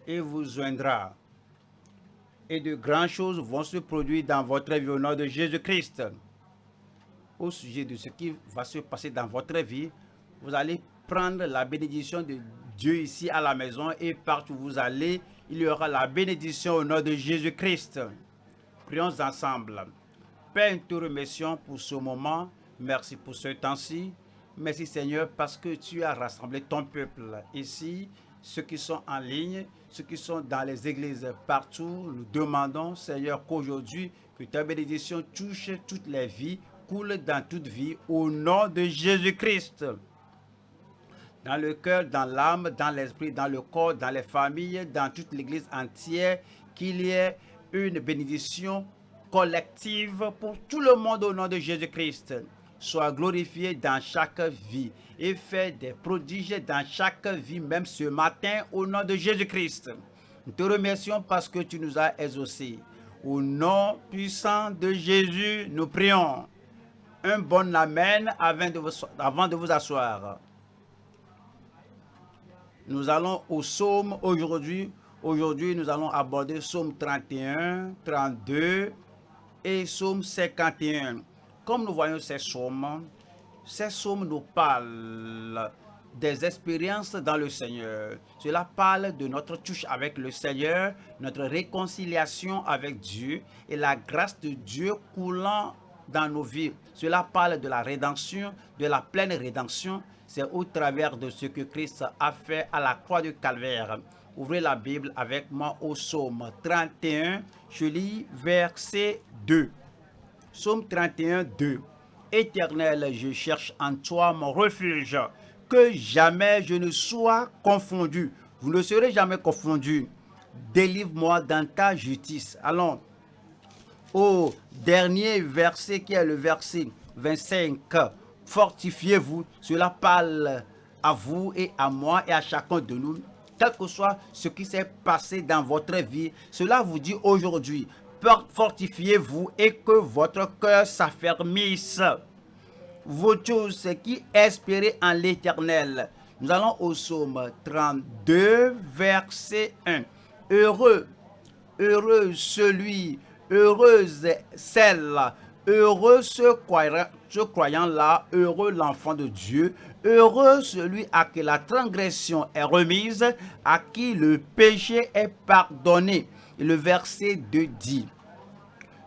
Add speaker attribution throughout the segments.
Speaker 1: et vous joindra. Et de grandes choses vont se produire dans votre vie au nom de Jésus-Christ. Au sujet de ce qui va se passer dans votre vie, vous allez prendre la bénédiction de Dieu ici à la maison et partout où vous allez, il y aura la bénédiction au nom de Jésus-Christ. Prions ensemble. Père, nous te remercions pour ce moment. Merci pour ce temps-ci. Merci Seigneur parce que tu as rassemblé ton peuple ici, ceux qui sont en ligne, ceux qui sont dans les églises partout. Nous demandons Seigneur qu'aujourd'hui, que ta bénédiction touche toutes les vies, coule dans toute vie au nom de Jésus-Christ. Dans le cœur, dans l'âme, dans l'esprit, dans le corps, dans les familles, dans toute l'église entière, qu'il y ait une bénédiction collective pour tout le monde au nom de Jésus-Christ. Sois glorifié dans chaque vie et fais des prodiges dans chaque vie, même ce matin, au nom de Jésus-Christ. Nous te remercions parce que tu nous as exaucés. Au nom puissant de Jésus, nous prions. Un bon amen avant de vous asseoir. Nous allons au psaume aujourd'hui. Aujourd'hui, nous allons aborder psaume 31, 32 et psaume 51. Comme nous voyons ces psaumes nous parlent des expériences dans le Seigneur. Cela parle de notre touche avec le Seigneur, notre réconciliation avec Dieu et la grâce de Dieu coulant dans nos vies. Cela parle de la rédemption, de la pleine rédemption. C'est au travers de ce que Christ a fait à la croix du Calvaire. Ouvrez la Bible avec moi au psaume 31. Je lis verset 2. Psaume 31, 2. Éternel, je cherche en toi mon refuge, que jamais je ne sois confondu. Vous ne serez jamais confondu. Délivre-moi dans ta justice. Allons au dernier verset qui est le verset 25. Fortifiez-vous. Cela parle à vous et à moi et à chacun de nous. Quel que soit ce qui s'est passé dans votre vie, cela vous dit aujourd'hui, fortifiez-vous et que votre cœur s'affermisse. Vous tous qui espérez en l'Éternel. Nous allons au psaume 32, verset 1. Heureux celui, heureuse celle, heureux ce croyant-là, heureux l'enfant de Dieu, heureux celui à qui la transgression est remise, à qui le péché est pardonné. Et le verset 2 dit,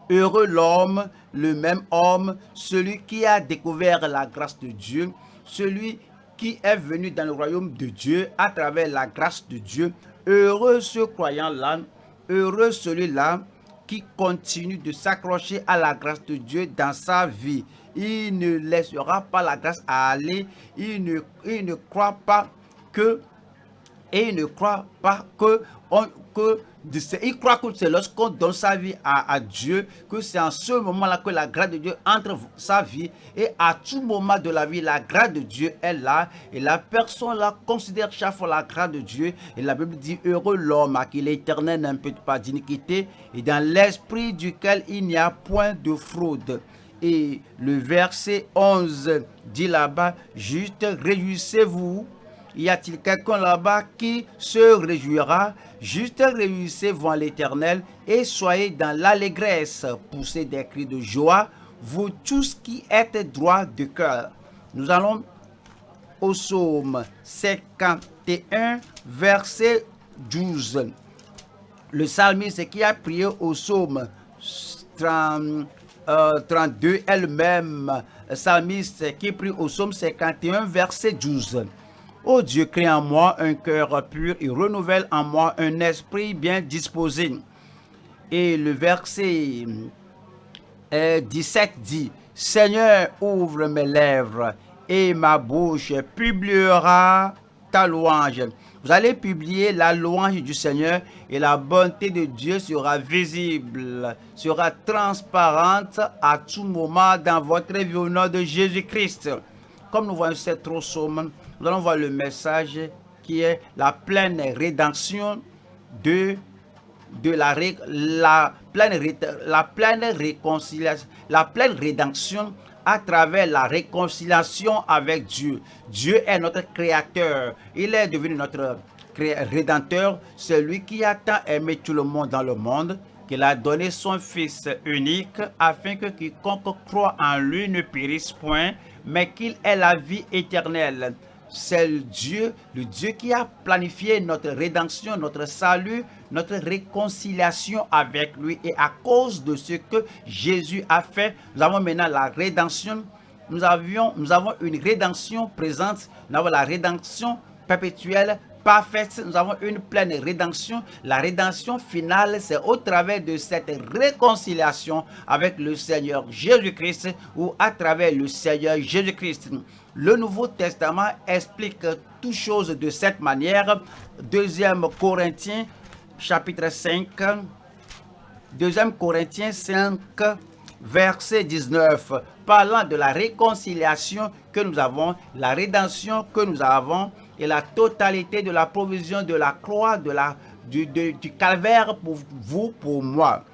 Speaker 1: heureux l'homme, le même homme, celui qui a découvert la grâce de Dieu, celui qui est venu dans le royaume de Dieu à travers la grâce de Dieu. Heureux ce croyant-là, heureux celui-là qui continue de s'accrocher à la grâce de Dieu dans sa vie. Il ne laissera pas la grâce aller, il ne croit pas que il croit que c'est lorsqu'on donne sa vie à Dieu, que c'est en ce moment-là que la grâce de Dieu entre sa vie. Et à tout moment de la vie, la grâce de Dieu est là. Et la personne-là considère chaque fois la grâce de Dieu. Et la Bible dit, heureux l'homme à qui l'Éternel n'impute pas d'iniquité et dans l'esprit duquel il n'y a point de fraude. Et le verset 11 dit là-bas, juste réjouissez-vous. Y a-t-il quelqu'un là-bas qui se réjouira? Juste réjouissez-vous en l'Éternel et soyez dans l'allégresse. Poussez des cris de joie, vous tous qui êtes droits de cœur. Nous allons au psaume 51, verset 12. Le psalmiste qui a prié au psaume 32 est le même psalmiste qui prie au psaume 51, verset 12. Ô Dieu, crée en moi un cœur pur et renouvelle en moi un esprit bien disposé. Et le verset 17 dit, Seigneur, ouvre mes lèvres et ma bouche publiera ta louange. Vous allez publier la louange du Seigneur et la bonté de Dieu sera visible, sera transparente à tout moment dans votre vie au nom de Jésus-Christ. Comme nous voyons cette psaume, nous allons voir le message qui est la pleine rédemption de la pleine réconciliation, la pleine rédemption à travers la réconciliation avec Dieu. Dieu est notre créateur. Il est devenu notre Rédempteur, celui qui a tant aimé tout le monde dans le monde, qu'il a donné son Fils unique, afin que quiconque croit en lui ne périsse point, mais qu'il ait la vie éternelle. C'est Dieu, le Dieu qui a planifié notre rédemption, notre salut, notre réconciliation avec lui. Et à cause de ce que Jésus a fait, nous avons maintenant la rédemption. Nous avons une rédemption présente, nous avons la rédemption perpétuelle, parfaite, nous avons une pleine rédemption. La rédemption finale, c'est au travers de cette réconciliation avec le Seigneur Jésus-Christ ou à travers le Seigneur Jésus-Christ. Le Nouveau Testament explique toutes choses de cette manière. 2 Corinthiens chapitre 5, 2 Corinthiens 5, verset 19, parlant de la réconciliation que nous avons, la rédemption que nous avons et la totalité de la provision de la croix, du calvaire pour vous, pour moi.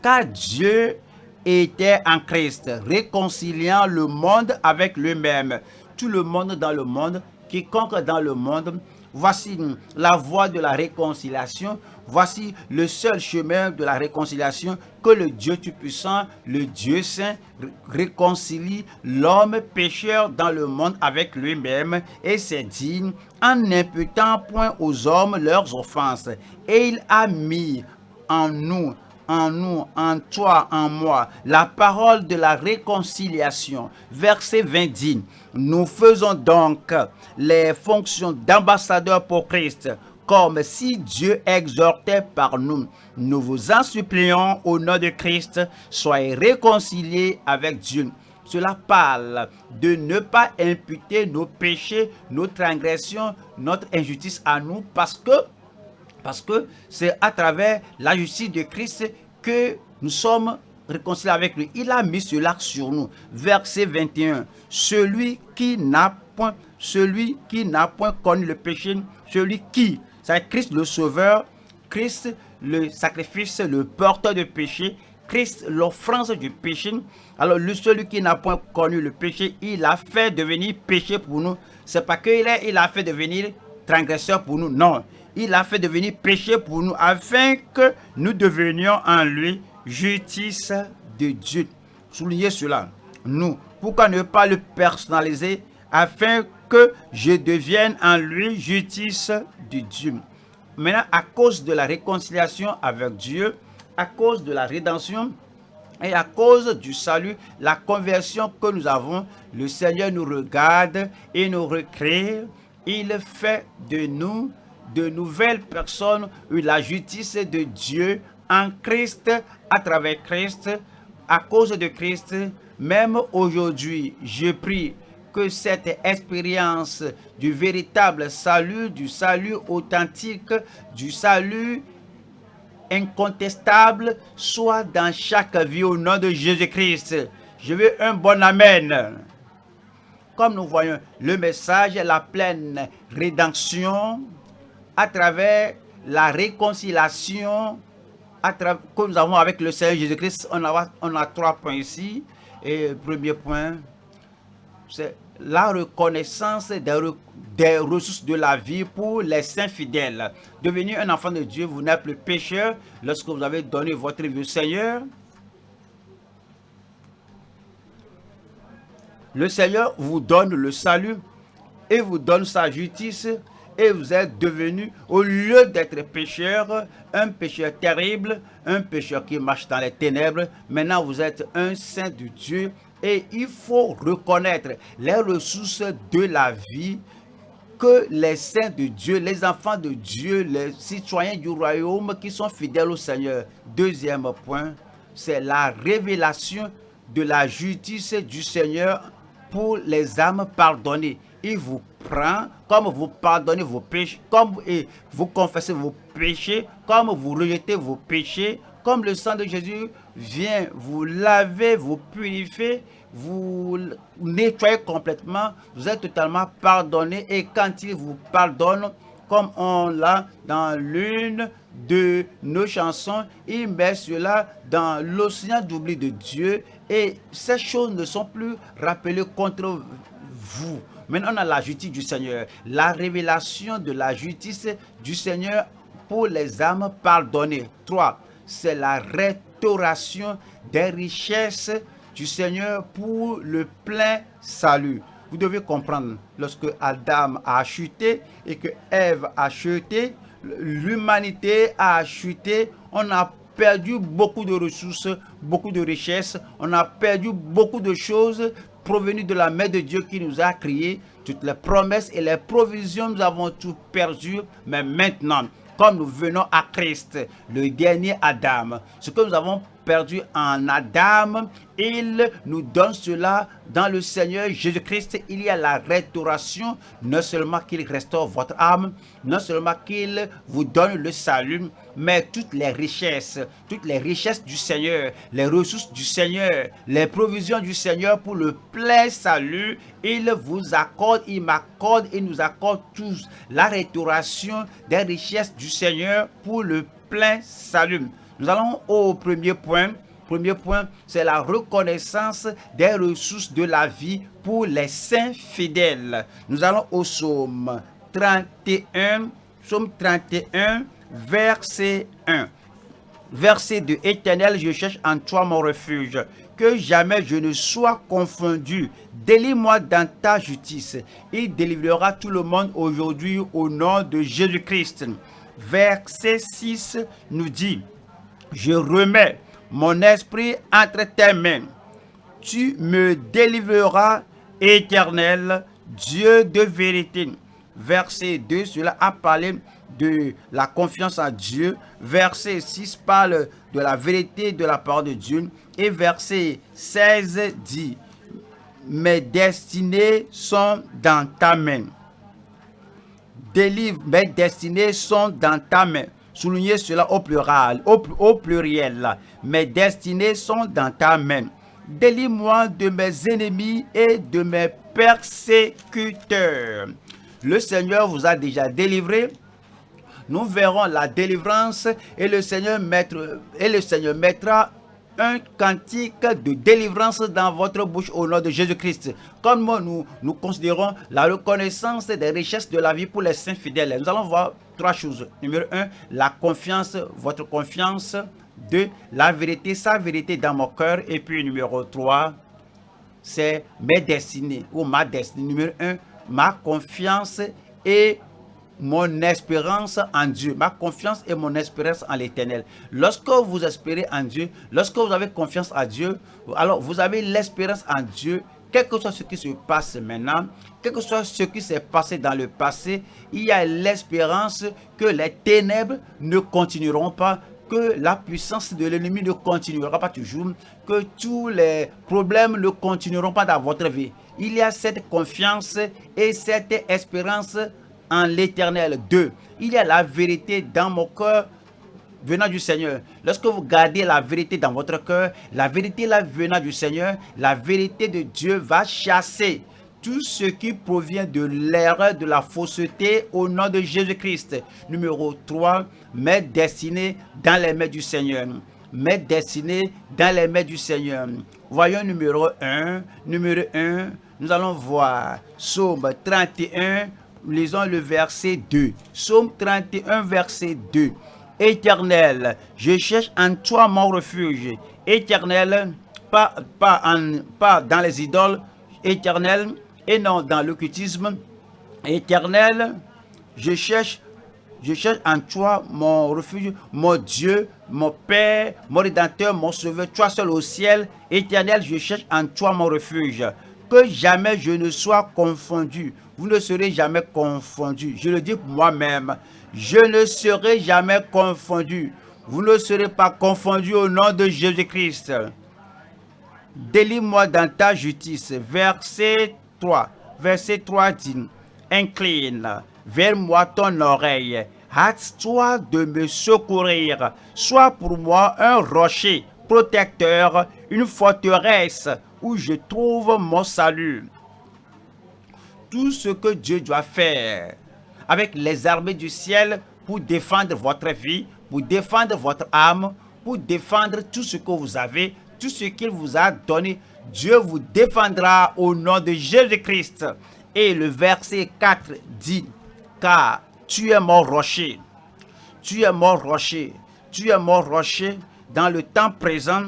Speaker 1: Car Dieu était en Christ, réconciliant le monde avec lui-même. Tout le monde dans le monde, quiconque dans le monde, voici la voie de la réconciliation. Voici le seul chemin de la réconciliation, que le Dieu Tout-Puissant, le Dieu Saint, réconcilie l'homme pécheur dans le monde avec lui-même, et c'est dit, en n'imputant point aux hommes leurs offenses. Et il a mis en nous, en toi, en moi, la parole de la réconciliation. Verset 20 dit, nous faisons donc les fonctions d'ambassadeurs pour Christ, comme si Dieu exhortait par nous. Nous vous en supplions au nom de Christ, soyez réconciliés avec Dieu. Cela parle de ne pas imputer nos péchés, nos transgressions, notre injustice à nous, parce que c'est à travers la justice de Christ que nous sommes réconciliés avec lui. Il a mis cela sur nous. Verset 21. Celui qui n'a point connu le péché, c'est Christ le Sauveur, Christ le sacrifice, le porteur de péché, Christ l'offrande du péché. Alors celui qui n'a point connu le péché, il a fait devenir péché pour nous. C'est pas qu'il a fait devenir transgresseur pour nous, non. Il a fait devenir péché pour nous, afin que nous devenions en lui justice de Dieu. Soulignez cela. Nous, pourquoi ne pas le personnaliser, afin que je devienne en lui justice de Dieu. Maintenant, à cause de la réconciliation avec Dieu, à cause de la rédemption et à cause du salut, la conversion que nous avons, le Seigneur nous regarde et nous recrée. Il fait de nous de nouvelles personnes, la justice de Dieu en Christ, à travers Christ, à cause de Christ. Même aujourd'hui, je prie que cette expérience du véritable salut, du salut authentique, du salut incontestable, soit dans chaque vie au nom de Jésus-Christ. Je veux un bon amen. Comme nous voyons le message, la pleine rédemption à travers la réconciliation que nous avons avec le Seigneur Jésus-Christ. On a 3 points ici. Et le premier point, c'est la reconnaissance des ressources de la vie pour les saints fidèles. Devenir un enfant de Dieu, vous n'êtes plus pécheur lorsque vous avez donné votre vie au Seigneur. Le Seigneur vous donne le salut et vous donne sa justice, et vous êtes devenu, au lieu d'être pécheur, un pécheur terrible, un pécheur qui marche dans les ténèbres, maintenant vous êtes un saint de Dieu. Et il faut reconnaître les ressources de la vie que les saints de Dieu, les enfants de Dieu, les citoyens du royaume qui sont fidèles au Seigneur. Deuxième point, c'est la révélation de la justice du Seigneur pour les âmes pardonnées. Il vous prend, comme vous pardonnez vos péchés, comme vous confessez vos péchés, comme vous rejetez vos péchés, comme le sang de Jésus vient vous laver, vous purifier, vous nettoyer complètement, vous êtes totalement pardonné. Et quand il vous pardonne, comme on l'a dans l'une de nos chansons, il met cela dans l'océan d'oubli de Dieu, et ces choses ne sont plus rappelées contre vous. Maintenant, on a la justice du Seigneur. La révélation de la justice du Seigneur pour les âmes pardonnées. 3. C'est la restauration des richesses du Seigneur pour le plein salut. Vous devez comprendre, lorsque Adam a chuté et que Ève a chuté, l'humanité a chuté, on a perdu beaucoup de ressources, beaucoup de richesses, on a perdu beaucoup de choses provenues de la main de Dieu qui nous a créés. Toutes les promesses et les provisions, nous avons tout perdu, mais maintenant, comme nous venons à Christ, le dernier Adam, ce que nous avons perdu en Adam, il nous donne cela dans le Seigneur Jésus-Christ. Il y a la restauration, non seulement qu'il restaure votre âme, non seulement qu'il vous donne le salut, mais toutes les richesses du Seigneur, les ressources du Seigneur, les provisions du Seigneur pour le plein salut, il vous accorde, il m'accorde, il nous accorde tous la restauration des richesses du Seigneur pour le plein salut. Nous allons au premier point. Premier point, c'est la reconnaissance des ressources de la vie pour les saints fidèles. Nous allons au psaume 31, verset 1. Verset 2. Éternel, je cherche en toi mon refuge, que jamais je ne sois confondu. Délivre-moi dans ta justice. Il délivrera tout le monde aujourd'hui au nom de Jésus-Christ. Verset 6 nous dit: je remets mon esprit entre tes mains. Tu me délivreras, Éternel, Dieu de vérité. Verset 2, cela a parlé de la confiance en Dieu. Verset 6 parle de la vérité de la parole de Dieu. Et verset 16 dit: mes destinées sont dans ta main. Délivre, mes destinées sont dans ta main. Soulignez cela au pluriel, au pluriel. Mes destinées sont dans ta main. Délivre-moi de mes ennemis et de mes persécuteurs. Le Seigneur vous a déjà délivré. Nous verrons la délivrance et le Seigneur mettra un cantique de délivrance dans votre bouche au nom de Jésus-Christ. Comme nous considérons la reconnaissance des richesses de la vie pour les saints fidèles, nous allons voir trois choses. Numéro 1, la confiance, votre confiance. 2, la vérité, sa vérité dans mon cœur. Et puis numéro 3, c'est mes destinées ou ma destinée. Numéro 1, ma confiance et mon espérance en Dieu, ma confiance et mon espérance en l'Éternel. Lorsque vous espérez en Dieu, lorsque vous avez confiance en Dieu, alors vous avez l'espérance en Dieu. Quel que soit ce qui se passe maintenant, quel que soit ce qui s'est passé dans le passé, il y a l'espérance que les ténèbres ne continueront pas, que la puissance de l'ennemi ne continuera pas toujours, que tous les problèmes ne continueront pas dans votre vie. Il y a cette confiance et cette espérance en l'Éternel. 2, il y a la vérité dans mon cœur venant du Seigneur. Lorsque vous gardez la vérité dans votre cœur, la vérité là venant du Seigneur, la vérité de Dieu va chasser tout ce qui provient de l'erreur, de la fausseté au nom de Jésus-Christ. Numéro 3, mes destinées dans les mains du Seigneur. Mes destinées dans les mains du Seigneur. Voyons numéro 1. Numéro 1, nous allons voir Psaume 31. Lisons le verset 2. Psaume 31, verset 2. Éternel, je cherche en toi mon refuge. Éternel, pas dans les idoles. Éternel, et non dans l'occultisme. Éternel, je cherche en toi mon refuge, mon Dieu, mon Père, mon Rédempteur, mon Sauveur, toi seul au ciel. Éternel, je cherche en toi mon refuge. Que jamais je ne sois confondu. Vous ne serez jamais confondu. Je le dis pour moi-même. Je ne serai jamais confondu. Vous ne serez pas confondu au nom de Jésus-Christ. Délivre-moi dans ta justice. Verset 3. Verset 3 dit: incline vers moi ton oreille. Hâte-toi de me secourir. Sois pour moi un rocher protecteur, une forteresse où je trouve mon salut. Tout ce que Dieu doit faire avec les armées du ciel pour défendre votre vie, pour défendre votre âme, pour défendre tout ce que vous avez, tout ce qu'il vous a donné, Dieu vous défendra au nom de Jésus-Christ. Et le verset 4 dit, car tu es mon rocher, tu es mon rocher, tu es mon rocher dans le temps présent,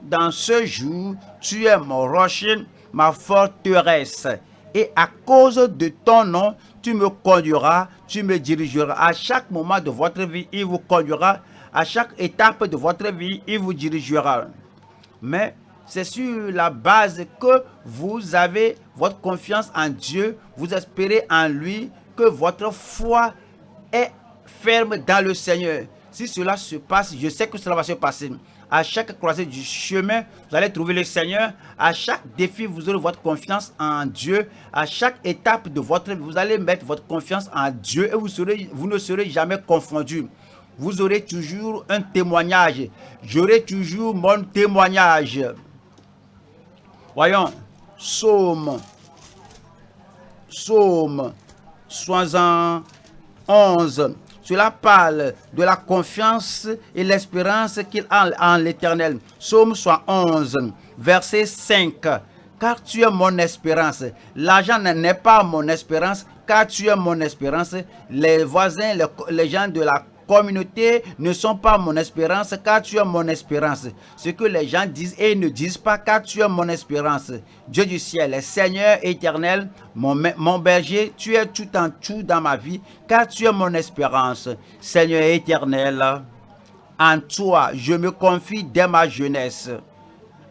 Speaker 1: dans ce jour, tu es mon rocher, ma forteresse. Et à cause de ton nom, tu me conduiras, tu me dirigeras. À chaque moment de votre vie, il vous conduira. À chaque étape de votre vie, il vous dirigera. Mais c'est sur la base que vous avez votre confiance en Dieu, vous espérez en lui, que votre foi est ferme dans le Seigneur. Si cela se passe, je sais que cela va se passer. À chaque croisée du chemin, vous allez trouver le Seigneur. À chaque défi, vous aurez votre confiance en Dieu. À chaque étape de votre vie, vous allez mettre votre confiance en Dieu et vous ne serez jamais confondus. Vous aurez toujours un témoignage. J'aurai toujours mon témoignage. Voyons, Psaume 71. Cela parle de la confiance et l'espérance qu'il a en l'Éternel. Psaume 71, verset 5. Car tu es mon espérance. L'argent n'est pas mon espérance, car tu es mon espérance. Les voisins, les gens de la communauté ne sont pas mon espérance, car tu es mon espérance. Ce que les gens disent et ne disent pas, car tu es mon espérance. Dieu du ciel, Seigneur éternel, mon berger, tu es tout en tout dans ma vie, car tu es mon espérance. Seigneur éternel, en toi je me confie dès ma jeunesse.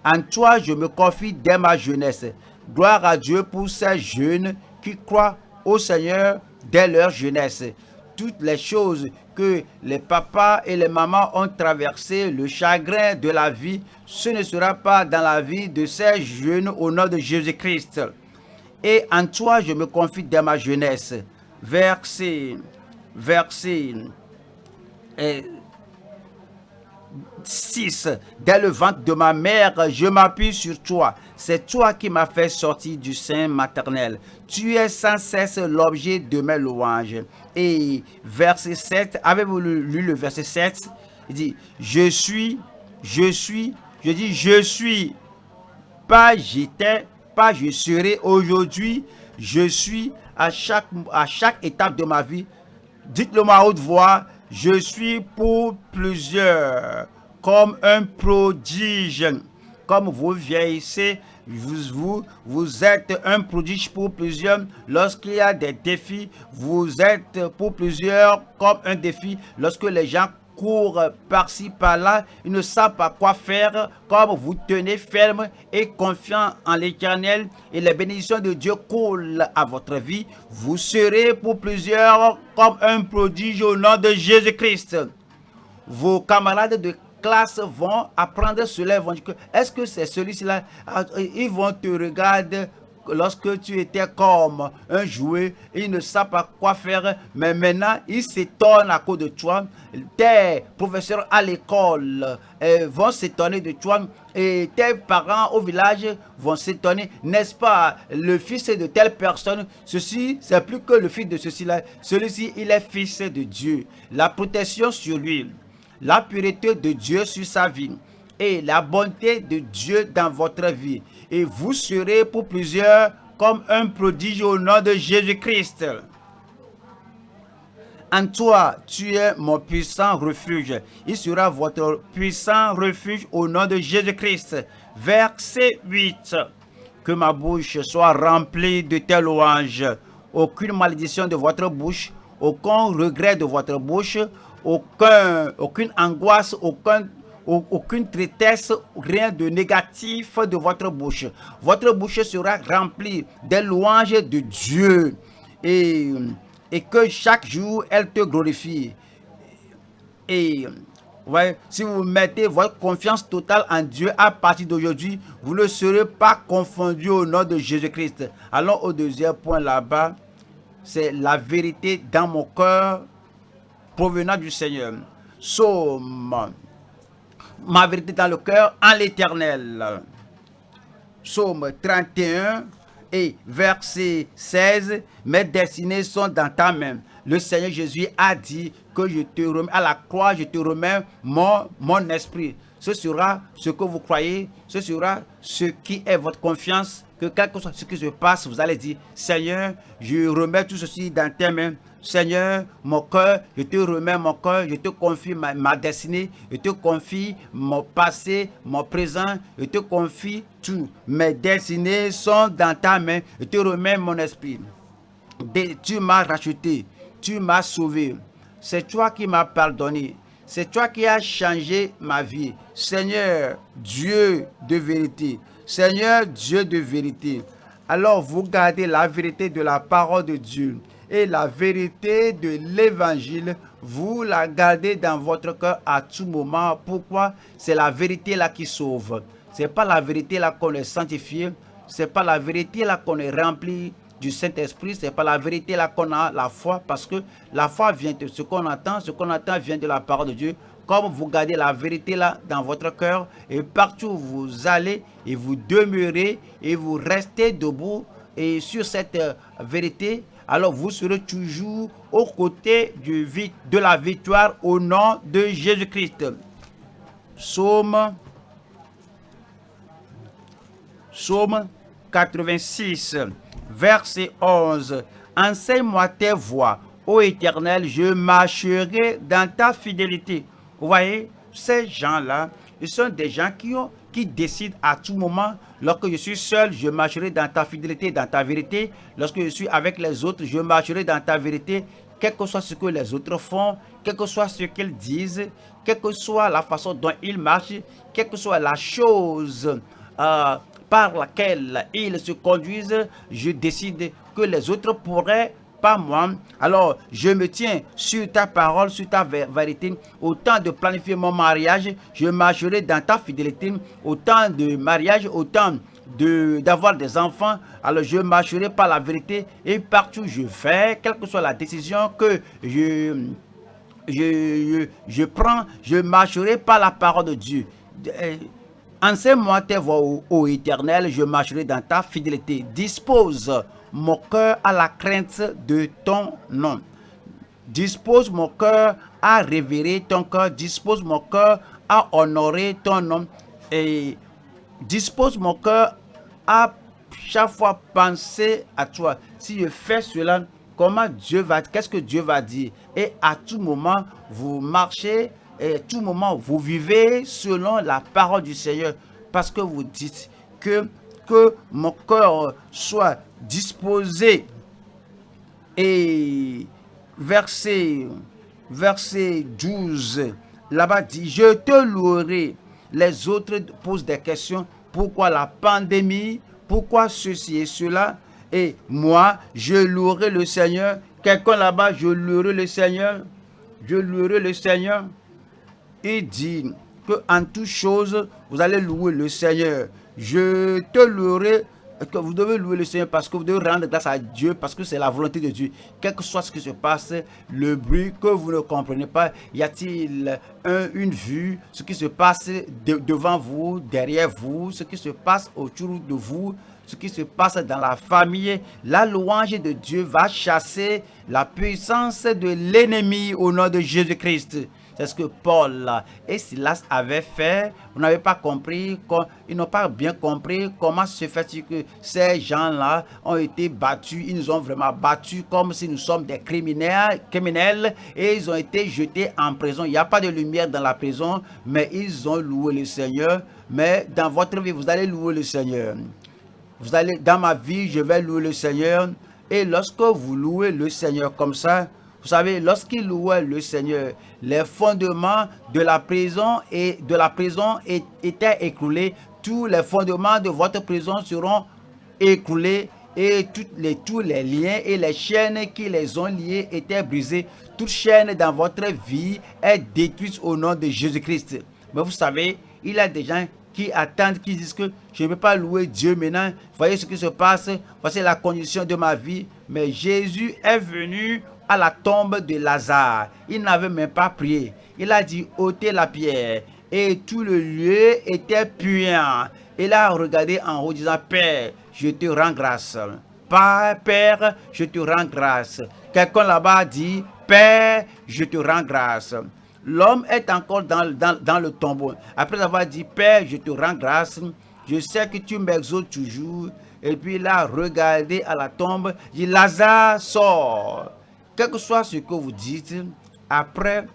Speaker 1: En toi je me confie dès ma jeunesse. Gloire à Dieu pour ces jeunes qui croient au Seigneur dès leur jeunesse. Toutes les choses que les papas et les mamans ont traversé, le chagrin de la vie, ce ne sera pas dans la vie de ces jeunes au nom de Jésus-Christ. Et en toi, je me confie dès ma jeunesse. Verset 6. Dès le ventre de ma mère, je m'appuie sur toi. C'est toi qui m'as fait sortir du sein maternel. Tu es sans cesse l'objet de mes louanges. Et verset 7, avez-vous lu le verset 7? Il dit, je suis, pas j'étais, pas je serai aujourd'hui, je suis à chaque étape de ma vie. Dites-le moi à haute voix, je suis pour plusieurs comme un prodige. Comme vous vieillissez, vous êtes un prodige pour plusieurs. Lorsqu'il y a des défis, vous êtes pour plusieurs comme un défi. Lorsque les gens courent par-ci, par-là, ils ne savent pas quoi faire. Comme vous tenez ferme et confiant en l'Éternel et les bénédictions de Dieu coulent à votre vie, vous serez pour plusieurs comme un prodige au nom de Jésus-Christ. Vos camarades de classe vont apprendre cela, vont dire que est-ce que c'est celui-là? Ils vont te regarder lorsque tu étais comme un jouet, ils ne savent pas quoi faire, mais maintenant ils s'étonnent à cause de toi. Tes professeurs à l'école vont s'étonner de toi et tes parents au village vont s'étonner, n'est-ce pas? Le fils de telle personne, ceci c'est plus que le fils de ceci-là, celui-ci il est fils de Dieu. La protection sur lui, la pureté de Dieu sur sa vie et la bonté de Dieu dans votre vie. Et vous serez pour plusieurs comme un prodige au nom de Jésus-Christ. En toi, tu es mon puissant refuge. Il sera votre puissant refuge au nom de Jésus-Christ. Verset 8. Que ma bouche soit remplie de tes louanges. Aucune malédiction de votre bouche, aucun regret de votre bouche, aucune angoisse, aucune tristesse, rien de négatif de votre bouche. Votre bouche sera remplie des louanges de Dieu et que chaque jour, elle te glorifie. Et ouais, si vous mettez votre confiance totale en Dieu à partir d'aujourd'hui, vous ne serez pas confondus au nom de Jésus-Christ. Allons au deuxième point là-bas. C'est la vérité dans mon cœur provenant du Seigneur. Psaume. Ma vérité dans le cœur en l'Éternel. Psaume 31 et verset 16. Mes destinées sont dans ta main. Le Seigneur Jésus a dit que je te remets à la croix, je te remets mon esprit. Ce sera ce que vous croyez, ce sera ce qui est votre confiance que quel que soit ce qui se passe, vous allez dire, Seigneur, je remets tout ceci dans tes mains. Seigneur, mon cœur, je te remets mon cœur, je te confie ma destinée, je te confie mon passé, mon présent, je te confie tout. Mes destinées sont dans ta main, je te remets mon esprit. Tu m'as racheté, tu m'as sauvé. C'est toi qui m'as pardonné. C'est toi qui as changé ma vie. Seigneur, Dieu de vérité. Seigneur, Dieu de vérité. Alors vous gardez la vérité de la parole de Dieu et la vérité de l'évangile, vous la gardez dans votre cœur à tout moment. Pourquoi? C'est la vérité là qui sauve. C'est pas la vérité là qu'on est sanctifié. C'est pas la vérité là qu'on est rempli du Saint-Esprit. C'est pas la vérité là qu'on a la foi, parce que la foi vient de ce qu'on entend vient de la parole de Dieu. Comme vous gardez la vérité là dans votre cœur, et partout où vous allez et vous demeurez et vous restez debout et sur cette vérité, alors vous serez toujours aux côtés de la victoire au nom de Jésus-Christ. Psaume 86, verset 11. Enseigne-moi tes voies, ô Éternel, je marcherai dans ta fidélité. Vous voyez, ces gens-là, ils sont des gens qui décident à tout moment, lorsque je suis seul, je marcherai dans ta fidélité, dans ta vérité. Lorsque je suis avec les autres, je marcherai dans ta vérité. Quel que soit ce que les autres font, quel que soit ce qu'ils disent, quelle que soit la façon dont ils marchent, quelle que soit la chose par laquelle ils se conduisent, je décide que les autres pourraient, pas moi. Alors, je me tiens sur ta parole, sur ta vérité. Au temps de planifier mon mariage, je marcherai dans ta fidélité. Au temps de mariage, au temps d'avoir des enfants, alors je marcherai par la vérité. Et partout je fais, quelle que soit la décision que je prends, je marcherai par la parole de Dieu. Enseigne-moi tes voies, ô Éternel, je marcherai dans ta fidélité. Dispose mon cœur à la crainte de ton nom. Dispose mon cœur à révérer ton cœur. Dispose mon cœur à honorer ton nom. Et dispose mon cœur à chaque fois penser à toi. Si je fais cela, qu'est-ce que Dieu va dire? Et à tout moment, vous marchez, et à tout moment, vous vivez selon la parole du Seigneur. Parce que vous dites que mon cœur soit disposé. Et verset 12, là-bas dit, je te louerai. Les autres posent des questions. Pourquoi la pandémie? Pourquoi ceci et cela? Et moi, je louerai le Seigneur. Quelqu'un là-bas, je louerai le Seigneur. Je louerai le Seigneur. Il dit que en toute chose, vous allez louer le Seigneur. Je te louerai, que vous devez louer le Seigneur parce que vous devez rendre grâce à Dieu, parce que c'est la volonté de Dieu. Quel que soit ce qui se passe, le bruit que vous ne comprenez pas, y a-t-il une vue, ce qui se passe devant vous, derrière vous, ce qui se passe autour de vous, ce qui se passe dans la famille, la louange de Dieu va chasser la puissance de l'ennemi au nom de Jésus-Christ. C'est ce que Paul et Silas avaient fait. Vous n'avez pas compris, ils n'ont pas bien compris comment se fait-il que ces gens-là ont été battus. Ils nous ont vraiment battus comme si nous sommes des criminels et ils ont été jetés en prison. Il n'y a pas de lumière dans la prison, mais ils ont loué le Seigneur. Mais dans votre vie, vous allez louer le Seigneur. Vous allez, dans ma vie, je vais louer le Seigneur. Et lorsque vous louez le Seigneur comme ça, vous savez, lorsqu'il louait le Seigneur, les fondements de la prison étaient écroulés. Tous les fondements de votre prison seront écroulés et tous les liens et les chaînes qui les ont liés étaient brisés. Toute chaîne dans votre vie est détruite au nom de Jésus-Christ. Mais vous savez, il y a des gens qui attendent, qui disent que je ne peux pas louer Dieu maintenant. Voyez ce qui se passe, voici la condition de ma vie. Mais Jésus est venu à la tombe de Lazare. Il n'avait même pas prié. Il a dit ôtez la pierre. Et tout le lieu était puant. Il a regardé en haut disant Père, je te rends grâce. Père, je te rends grâce. Quelqu'un là-bas dit Père, je te rends grâce. L'homme est encore dans le tombeau. Après avoir dit Père, je te rends grâce, je sais que tu m'exauces toujours. Et puis il a regardé à la tombe, il dit, Lazare, sort. Quel que soit ce que vous dites, après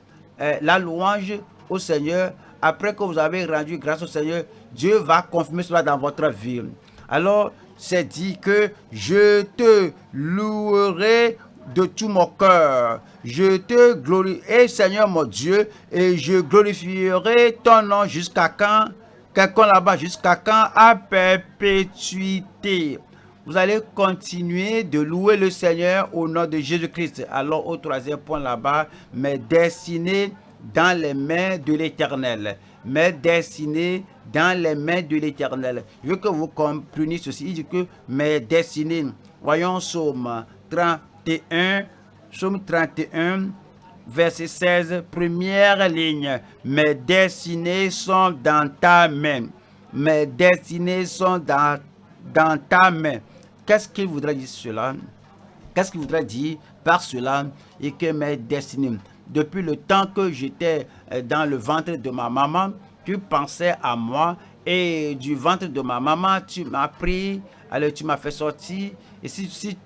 Speaker 1: la louange au Seigneur, après que vous avez rendu grâce au Seigneur, Dieu va confirmer cela dans votre vie. Alors, c'est dit que je te louerai de tout mon cœur. Je te glorifierai, Seigneur mon Dieu, et je glorifierai ton nom jusqu'à quand? Quelqu'un là-bas, jusqu'à quand? À perpétuité. Vous allez continuer de louer le Seigneur au nom de Jésus-Christ. Alors, au troisième point là-bas, mes destinées dans les mains de l'Éternel. Mes destinées dans les mains de l'Éternel. Je veux que vous compreniez ceci. Il dit que mes destinées, voyons Psaume 31, Psaume 31, verset 16, première ligne. Mes destinées sont dans ta main. Mes destinées sont dans ta main. Qu'est-ce qu'il voudrait dire cela? Qu'est-ce qu'il voudrait dire par cela? Et que mes destinées, depuis le temps que j'étais dans le ventre de ma maman, tu pensais à moi, et du ventre de ma maman, tu m'as pris, alors tu m'as fait sortir. Et si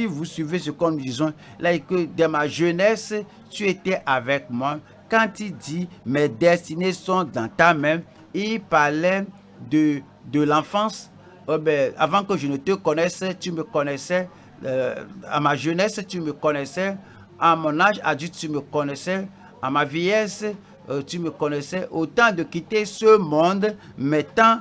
Speaker 1: vous suivez ce que nous disons, là, que de ma jeunesse, tu étais avec moi. Quand il dit mes destinées sont dans ta main, il parlait de l'enfance. Avant que je ne te connaisse, tu me connaissais. À ma jeunesse, tu me connaissais. À mon âge adulte, tu me connaissais. À ma vieillesse, tu me connaissais. Au temps de quitter ce monde, mes temps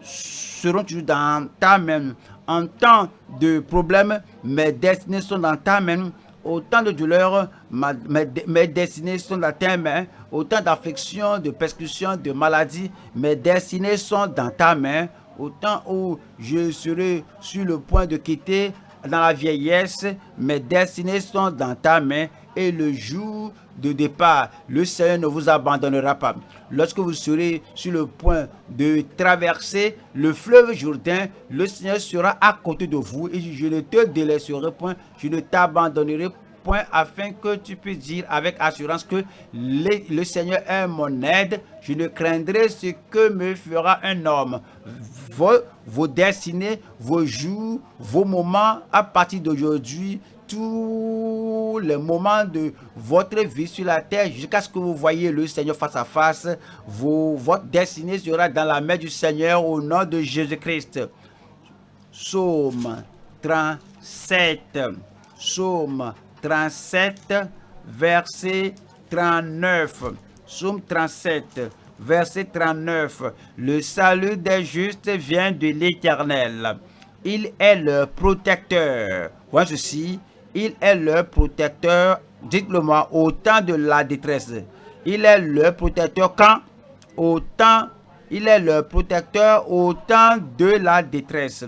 Speaker 1: seront toujours dans ta main. En temps de problème, mes destinées sont dans ta main. Au temps de douleur, mes destinées sont dans ta main. Au temps d'affliction, de persécution, de maladie, mes destinées sont dans ta main. Au temps où je serai sur le point de quitter dans la vieillesse, mes destinées sont dans ta main. Et le jour de départ, le Seigneur ne vous abandonnera pas. Lorsque vous serez sur le point de traverser le fleuve Jourdain, le Seigneur sera à côté de vous et je ne te délaisserai point, je ne t'abandonnerai point, afin que tu puisses dire avec assurance que le Seigneur est mon aide. Je ne craindrai ce que me fera un homme. Vos destinées, vos jours, vos moments à partir d'aujourd'hui, tous les moments de votre vie sur la terre, jusqu'à ce que vous voyez le Seigneur face à face, votre destinée sera dans la main du Seigneur au nom de Jésus-Christ. Psaume 37. Psaume 37, verset 39. Psaume 37, verset 39. Le salut des justes vient de l'Éternel. Il est leur protecteur. Voici ceci. Il est leur protecteur, dites-le moi, au temps de la détresse. Il est leur protecteur quand? Il est leur protecteur au temps de la détresse.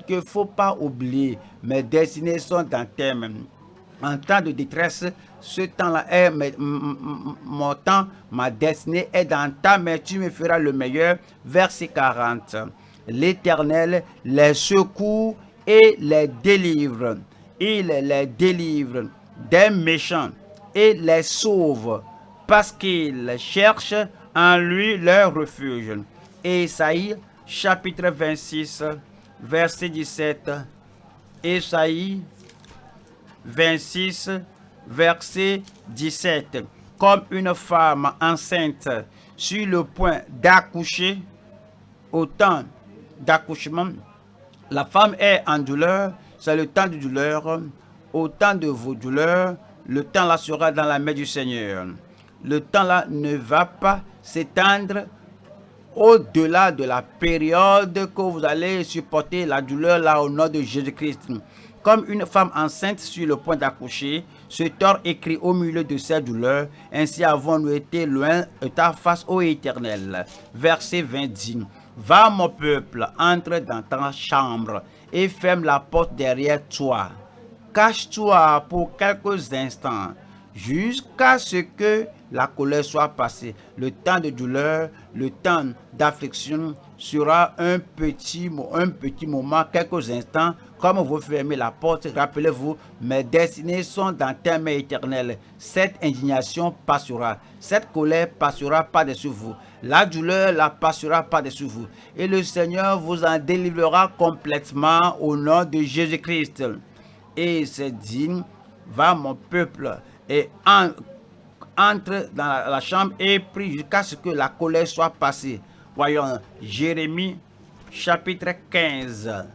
Speaker 1: Il ne faut pas oublier, mes destinées sont dans tes mains. En temps de détresse, ce temps-là est mon temps, ma destinée est dans ta main, tu me feras le meilleur. Verset 40. L'Éternel les secourt et les délivre. Il les délivre des méchants et les sauve parce qu'ils cherchent en lui leur refuge. Ésaïe chapitre 26, verset 17. Ésaïe 26, verset 17. Comme une femme enceinte sur le point d'accoucher, au temps d'accouchement, la femme est en douleur. C'est le temps de douleur. Au temps de vos douleurs, le temps là sera dans la main du Seigneur. Le temps là ne va pas s'étendre au-delà de la période que vous allez supporter la douleur là au nom de Jésus-Christ. Comme une femme enceinte sur le point d'accoucher, ce tort écrit au milieu de cette douleur, ainsi avons-nous été loin de ta face, ô Éternel. Verset 20 dit, va mon peuple, entre dans ta chambre et ferme la porte derrière toi. Cache-toi pour quelques instants. jusqu'à ce que la colère soit passée. Le temps de douleur, le temps d'affliction sera un petit moment, quelques instants. Comme vous fermez la porte, rappelez-vous, mes destinées sont dans tes mains éternelles. Cette indignation passera, cette colère passera par-dessus vous. La douleur la passera par-dessus vous. Et le Seigneur vous en délivrera complètement au nom de Jésus-Christ. Et c'est dit, va mon peuple et entre dans la chambre et prie jusqu'à ce que la colère soit passée. Voyons, Jérémie chapitre 15.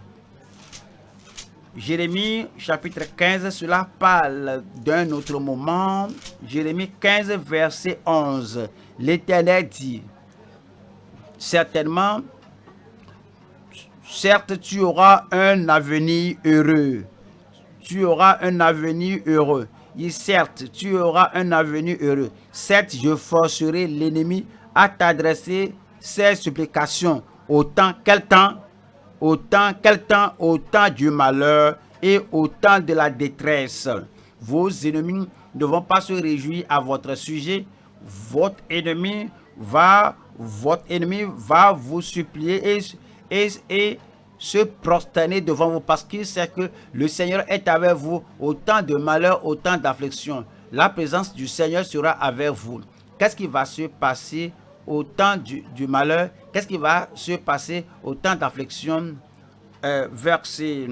Speaker 1: Jérémie chapitre 15, cela parle d'un autre moment. Jérémie 15, verset 11. L'Éternel dit, certainement, certes, tu auras un avenir heureux. Tu auras un avenir heureux. Et certes, tu auras un avenir heureux. Certes, je forcerai l'ennemi à t'adresser ses supplications. Autant, quel temps? Autant du malheur et autant de la détresse. Vos ennemis ne vont pas se réjouir à votre sujet. Votre ennemi va vous supplier et se prosterner devant vous parce qu'il sait que le Seigneur est avec vous. Autant de malheur, autant d'affliction. La présence du Seigneur sera avec vous. Qu'est-ce qui va se passer au temps du malheur? Qu'est-ce qui va se passer au temps d'affliction? Verset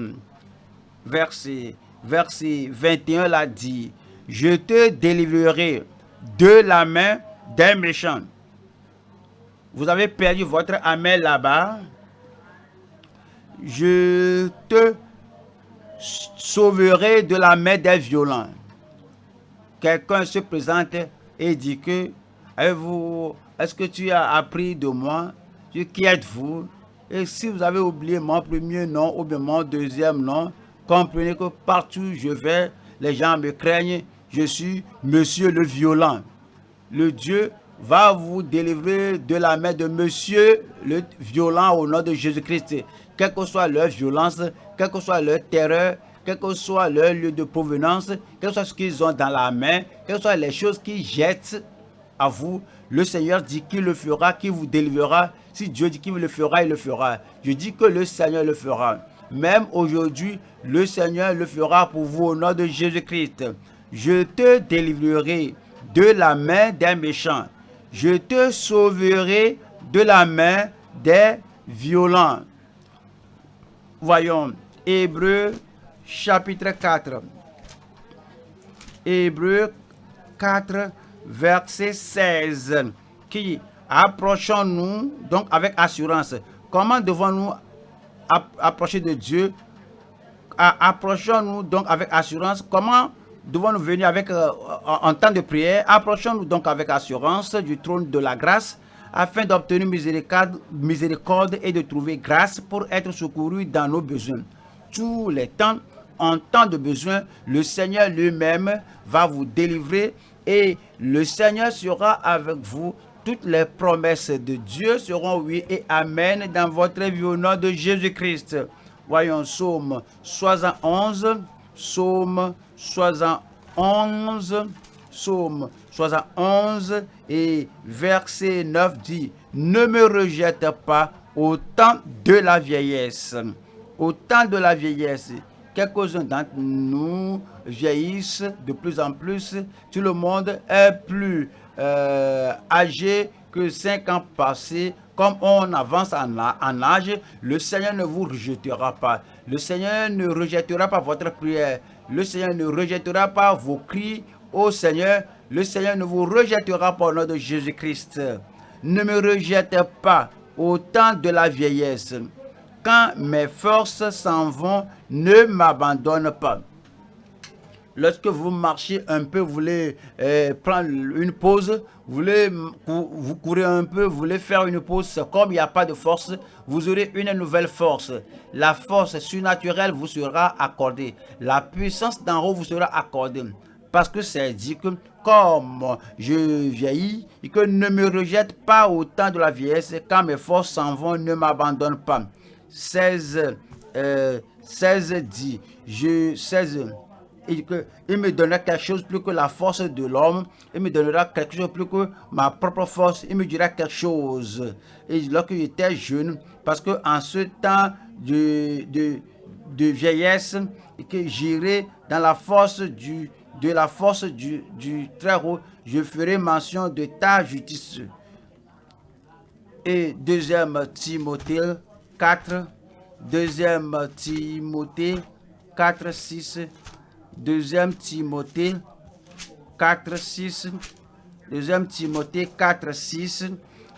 Speaker 1: 21 l'a dit, je te délivrerai de la main des méchants. Vous avez perdu votre âme là-bas. Je te sauverai de la main des violents. Quelqu'un se présente et dit que, est-ce que tu as appris de moi? Qui êtes-vous? Et si vous avez oublié mon premier nom ou bien mon deuxième nom, comprenez que partout où je vais, les gens me craignent. Je suis Monsieur le violent. Le Dieu va vous délivrer de la main de Monsieur le violent au nom de Jésus-Christ. Quelle que soit leur violence, quelle que soit leur terreur, quel que soit leur lieu de provenance, quel que soit ce qu'ils ont dans la main, quelles que soient les choses qu'ils jettent à vous, le Seigneur dit qu'il le fera, qu'il vous délivrera. Si Dieu dit qu'il le fera, il le fera. Je dis que le Seigneur le fera. Même aujourd'hui, le Seigneur le fera pour vous au nom de Jésus-Christ. Je te délivrerai de la main des méchants. Je te sauverai de la main des violents. Voyons, Hébreux chapitre 4. Hébreux 4, verset 16. Qui approchons-nous donc avec assurance. Comment devons-nous approcher de Dieu? Approchons-nous donc avec assurance. Comment devons-nous venir avec en temps de prière? Approchons-nous donc avec assurance du trône de la grâce afin d'obtenir miséricorde et de trouver grâce pour être secouru dans nos besoins. Tous les temps, en temps de besoin, le Seigneur lui-même va vous délivrer et le Seigneur sera avec vous. Toutes les promesses de Dieu seront oui et amen dans votre vie au nom de Jésus-Christ. Voyons Psaume 71, Psaume 71, Psaume 71 et verset 9 dit, ne me rejette pas au temps de la vieillesse. Au temps de la vieillesse, quelques-uns d'entre nous vieillissent de plus en plus. Tout le monde est plus âgé que 5 ans passés. Comme on avance en âge, le Seigneur ne vous rejettera pas. Le Seigneur ne rejettera pas votre prière. Le Seigneur ne rejettera pas vos cris au Seigneur. Le Seigneur ne vous rejettera pas au nom de Jésus-Christ. Ne me rejette pas au temps de la vieillesse. Quand mes forces s'en vont, ne m'abandonne pas. Lorsque vous marchez un peu, vous voulez prendre une pause, vous courez un peu, vous voulez faire une pause, comme il n'y a pas de force, vous aurez une nouvelle force. La force surnaturelle vous sera accordée. La puissance d'en haut vous sera accordée. Parce que c'est dit que comme je vieillis et que ne me rejette pas au temps de la vieillesse, quand mes forces s'en vont, ne m'abandonne pas. 16 dit, 16 il me donnera quelque chose plus que la force de l'homme. Il me donnera quelque chose plus que ma propre force. Il me dira quelque chose. Et lorsque j'étais jeune, parce que en ce temps de vieillesse, et que j'irai dans la force de la force du Très-Haut, je ferai mention de ta justice. Et 2 Timothée 4, 2 Timothée 4, 6, 2 Timothée 4, 6, 2 Timothée 4, 6,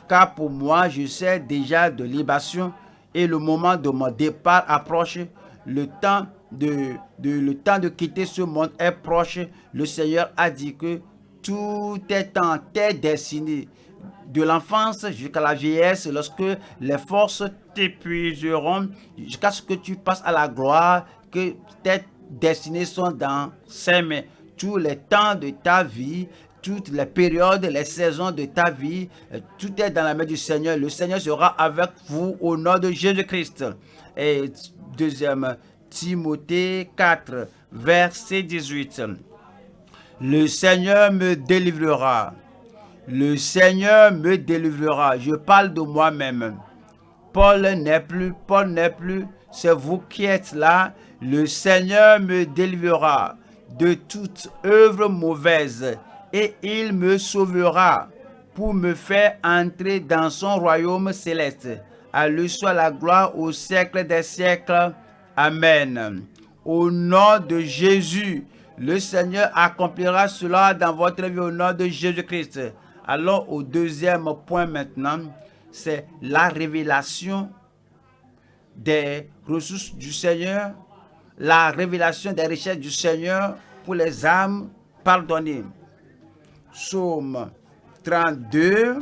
Speaker 1: car pour moi, je sais déjà de libation et le moment de mon départ approche, le temps de quitter ce monde est proche. Le Seigneur a dit que tout est en tes destinées, de l'enfance jusqu'à la vieillesse, lorsque les forces t'épuiseront, jusqu'à ce que tu passes à la gloire, que tes destinées sont dans ses mains. Tous les temps de ta vie, toutes les périodes, les saisons de ta vie, tout est dans la main du Seigneur. Le Seigneur sera avec vous au nom de Jésus-Christ. Et 2 Timothée 4, verset 18. Le Seigneur me délivrera. Le Seigneur me délivrera. Je parle de moi-même. Paul n'est plus, c'est vous qui êtes là. Le Seigneur me délivrera de toute œuvre mauvaise et il me sauvera pour me faire entrer dans son royaume céleste. À lui soit la gloire au siècle des siècles. Amen. Au nom de Jésus, le Seigneur accomplira cela dans votre vie au nom de Jésus-Christ. Allons au deuxième point maintenant, c'est la révélation des ressources du Seigneur, la révélation des richesses du Seigneur pour les âmes pardonnées. Psaume 32,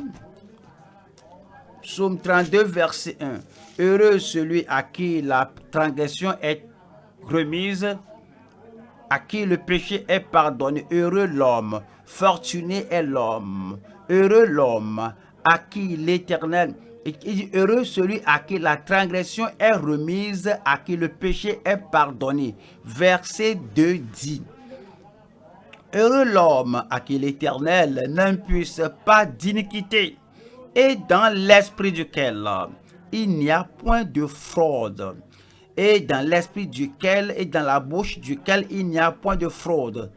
Speaker 1: verset 1. Heureux celui à qui la transgression est remise, à qui le péché est pardonné. Heureux l'homme, fortuné est l'homme. Heureux l'homme à qui l'Éternel, heureux celui à qui la transgression est remise, à qui le péché est pardonné. Verset 2 dit, heureux l'homme à qui l'Éternel n'impuisse pas d'iniquité, et dans l'esprit duquel il n'y a point de fraude, et dans l'esprit duquel et dans la bouche duquel il n'y a point de fraude,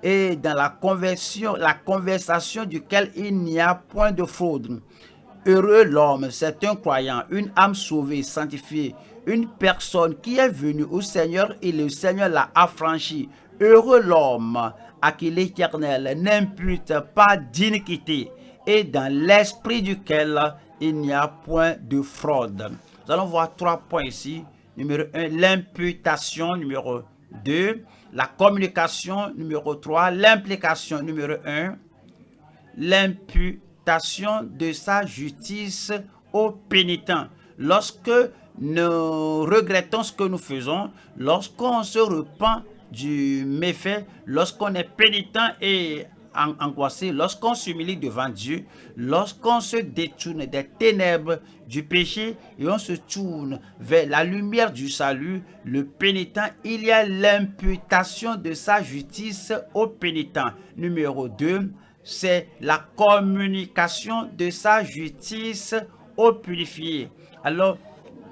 Speaker 1: et dans la conversation duquel il n'y a point de fraude. Heureux l'homme, c'est un croyant, une âme sauvée, sanctifiée, une personne qui est venue au Seigneur et le Seigneur l'a affranchi. Heureux l'homme à qui l'Éternel n'impute pas d'iniquité et dans l'esprit duquel il n'y a point de fraude. Nous allons voir 3 points ici. Numéro 1, l'imputation. Numéro 2, la communication. Numéro 3, l'implication. Numéro 1, l'imputation de sa justice aux pénitents. Lorsque nous regrettons ce que nous faisons, lorsqu'on se repent du méfait, lorsqu'on est pénitent et angoissé, lorsqu'on s'humilie devant Dieu, lorsqu'on se détourne des ténèbres du péché et on se tourne vers la lumière du salut, le pénitent, il y a l'imputation de sa justice au pénitent. Numéro 2, c'est la communication de sa justice aux purifiés. Alors,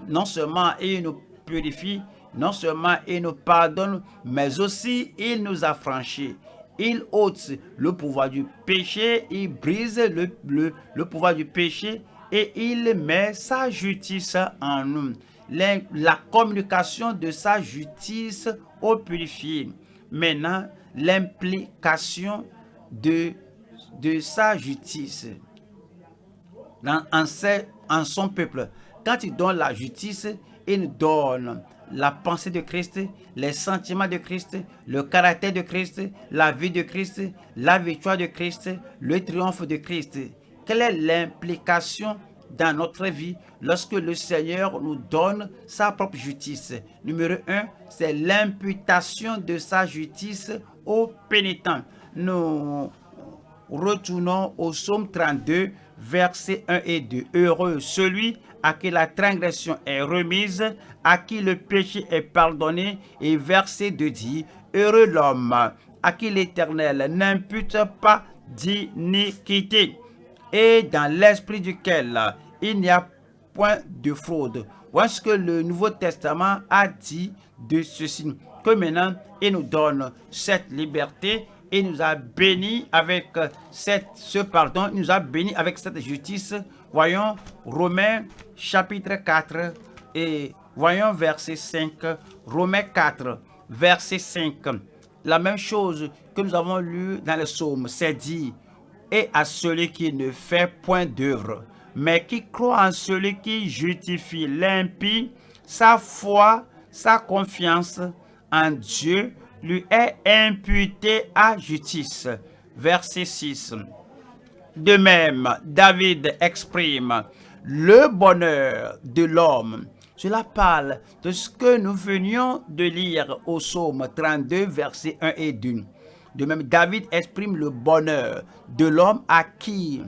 Speaker 1: non seulement il nous purifie, non seulement il nous pardonne, mais aussi il nous a franchis. Il ôte le pouvoir du péché, il brise le pouvoir du péché et il met sa justice en nous. La communication de sa justice aux purifiés. Maintenant, l'implication de sa justice en son peuple. Quand il donne la justice, il donne la pensée de Christ, les sentiments de Christ, le caractère de Christ, la vie de Christ, la victoire de Christ, le triomphe de Christ. Quelle est l'implication dans notre vie lorsque le Seigneur nous donne sa propre justice? Numéro 1, c'est l'imputation de sa justice aux pénitents. Nous retournons au psaume 32, versets 1 et 2. Heureux celui à qui la transgression est remise, à qui le péché est pardonné. Et verset 2 dit, Heureux l'homme à qui l'Éternel n'impute pas d'iniquité et dans l'esprit duquel il n'y a point de fraude. Voilà ce que le Nouveau Testament a dit de ceci. Que maintenant, il nous donne cette liberté et nous a bénis avec ce pardon, il nous a bénis avec cette justice. Voyons Romains chapitre 4 et voyons verset 5. Romains 4, verset 5. La même chose que nous avons lu dans le psaume, c'est dit, et à celui qui ne fait point d'œuvre, mais qui croit en celui qui justifie l'impie, sa foi, sa confiance en Dieu lui est imputée à justice. Verset 6. De même, David exprime le bonheur de l'homme. Cela parle de ce que nous venions de lire au psaume 32, versets 1 et 2. De même, David exprime le bonheur de l'homme à qui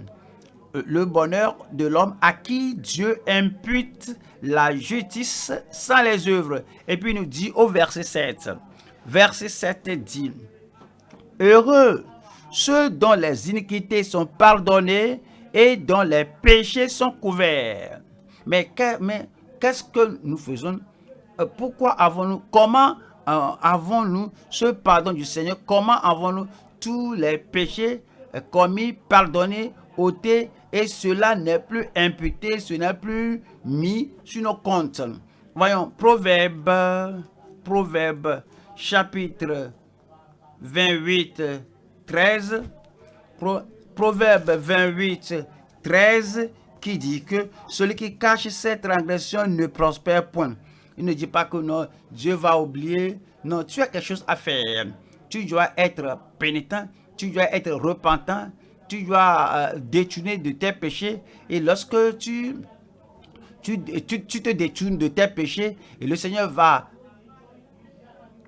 Speaker 1: Dieu impute la justice sans les œuvres. Et puis il nous dit au verset 7. Verset 7 dit, heureux ceux dont les iniquités sont pardonnées et dont les péchés sont couverts. Mais qu'est-ce que nous faisons? Comment avons-nous ce pardon du Seigneur? Comment avons-nous tous les péchés commis, pardonnés, ôtés, et cela n'est plus imputé, ce n'est plus mis sur nos comptes? Voyons, Proverbe chapitre 28, 13. Proverbe 28, 13, qui dit que celui qui cache ses transgressions ne prospère point. Il ne dit pas que non, Dieu va oublier. Non, tu as quelque chose à faire. Tu dois être pénitent, tu dois être repentant, tu dois détourner de tes péchés. Et lorsque tu te détournes de tes péchés, et le Seigneur va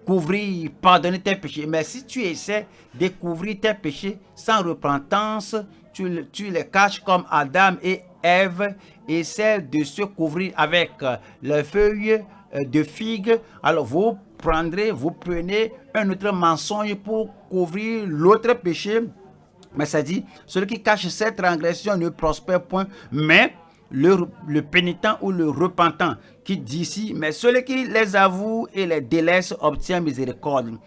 Speaker 1: couvrir, pardonner tes péchés. Mais si tu essaies de couvrir tes péchés sans repentance, tu les caches comme Adam et Ève essaient de se couvrir avec les feuilles de figue. Alors vous prenez un autre mensonge pour couvrir l'autre péché. Mais ça dit, celui qui cache cette transgression ne prospère point, mais le pénitent ou le repentant qui dit ici, mais celui qui les avoue et les délaisse obtient miséricorde.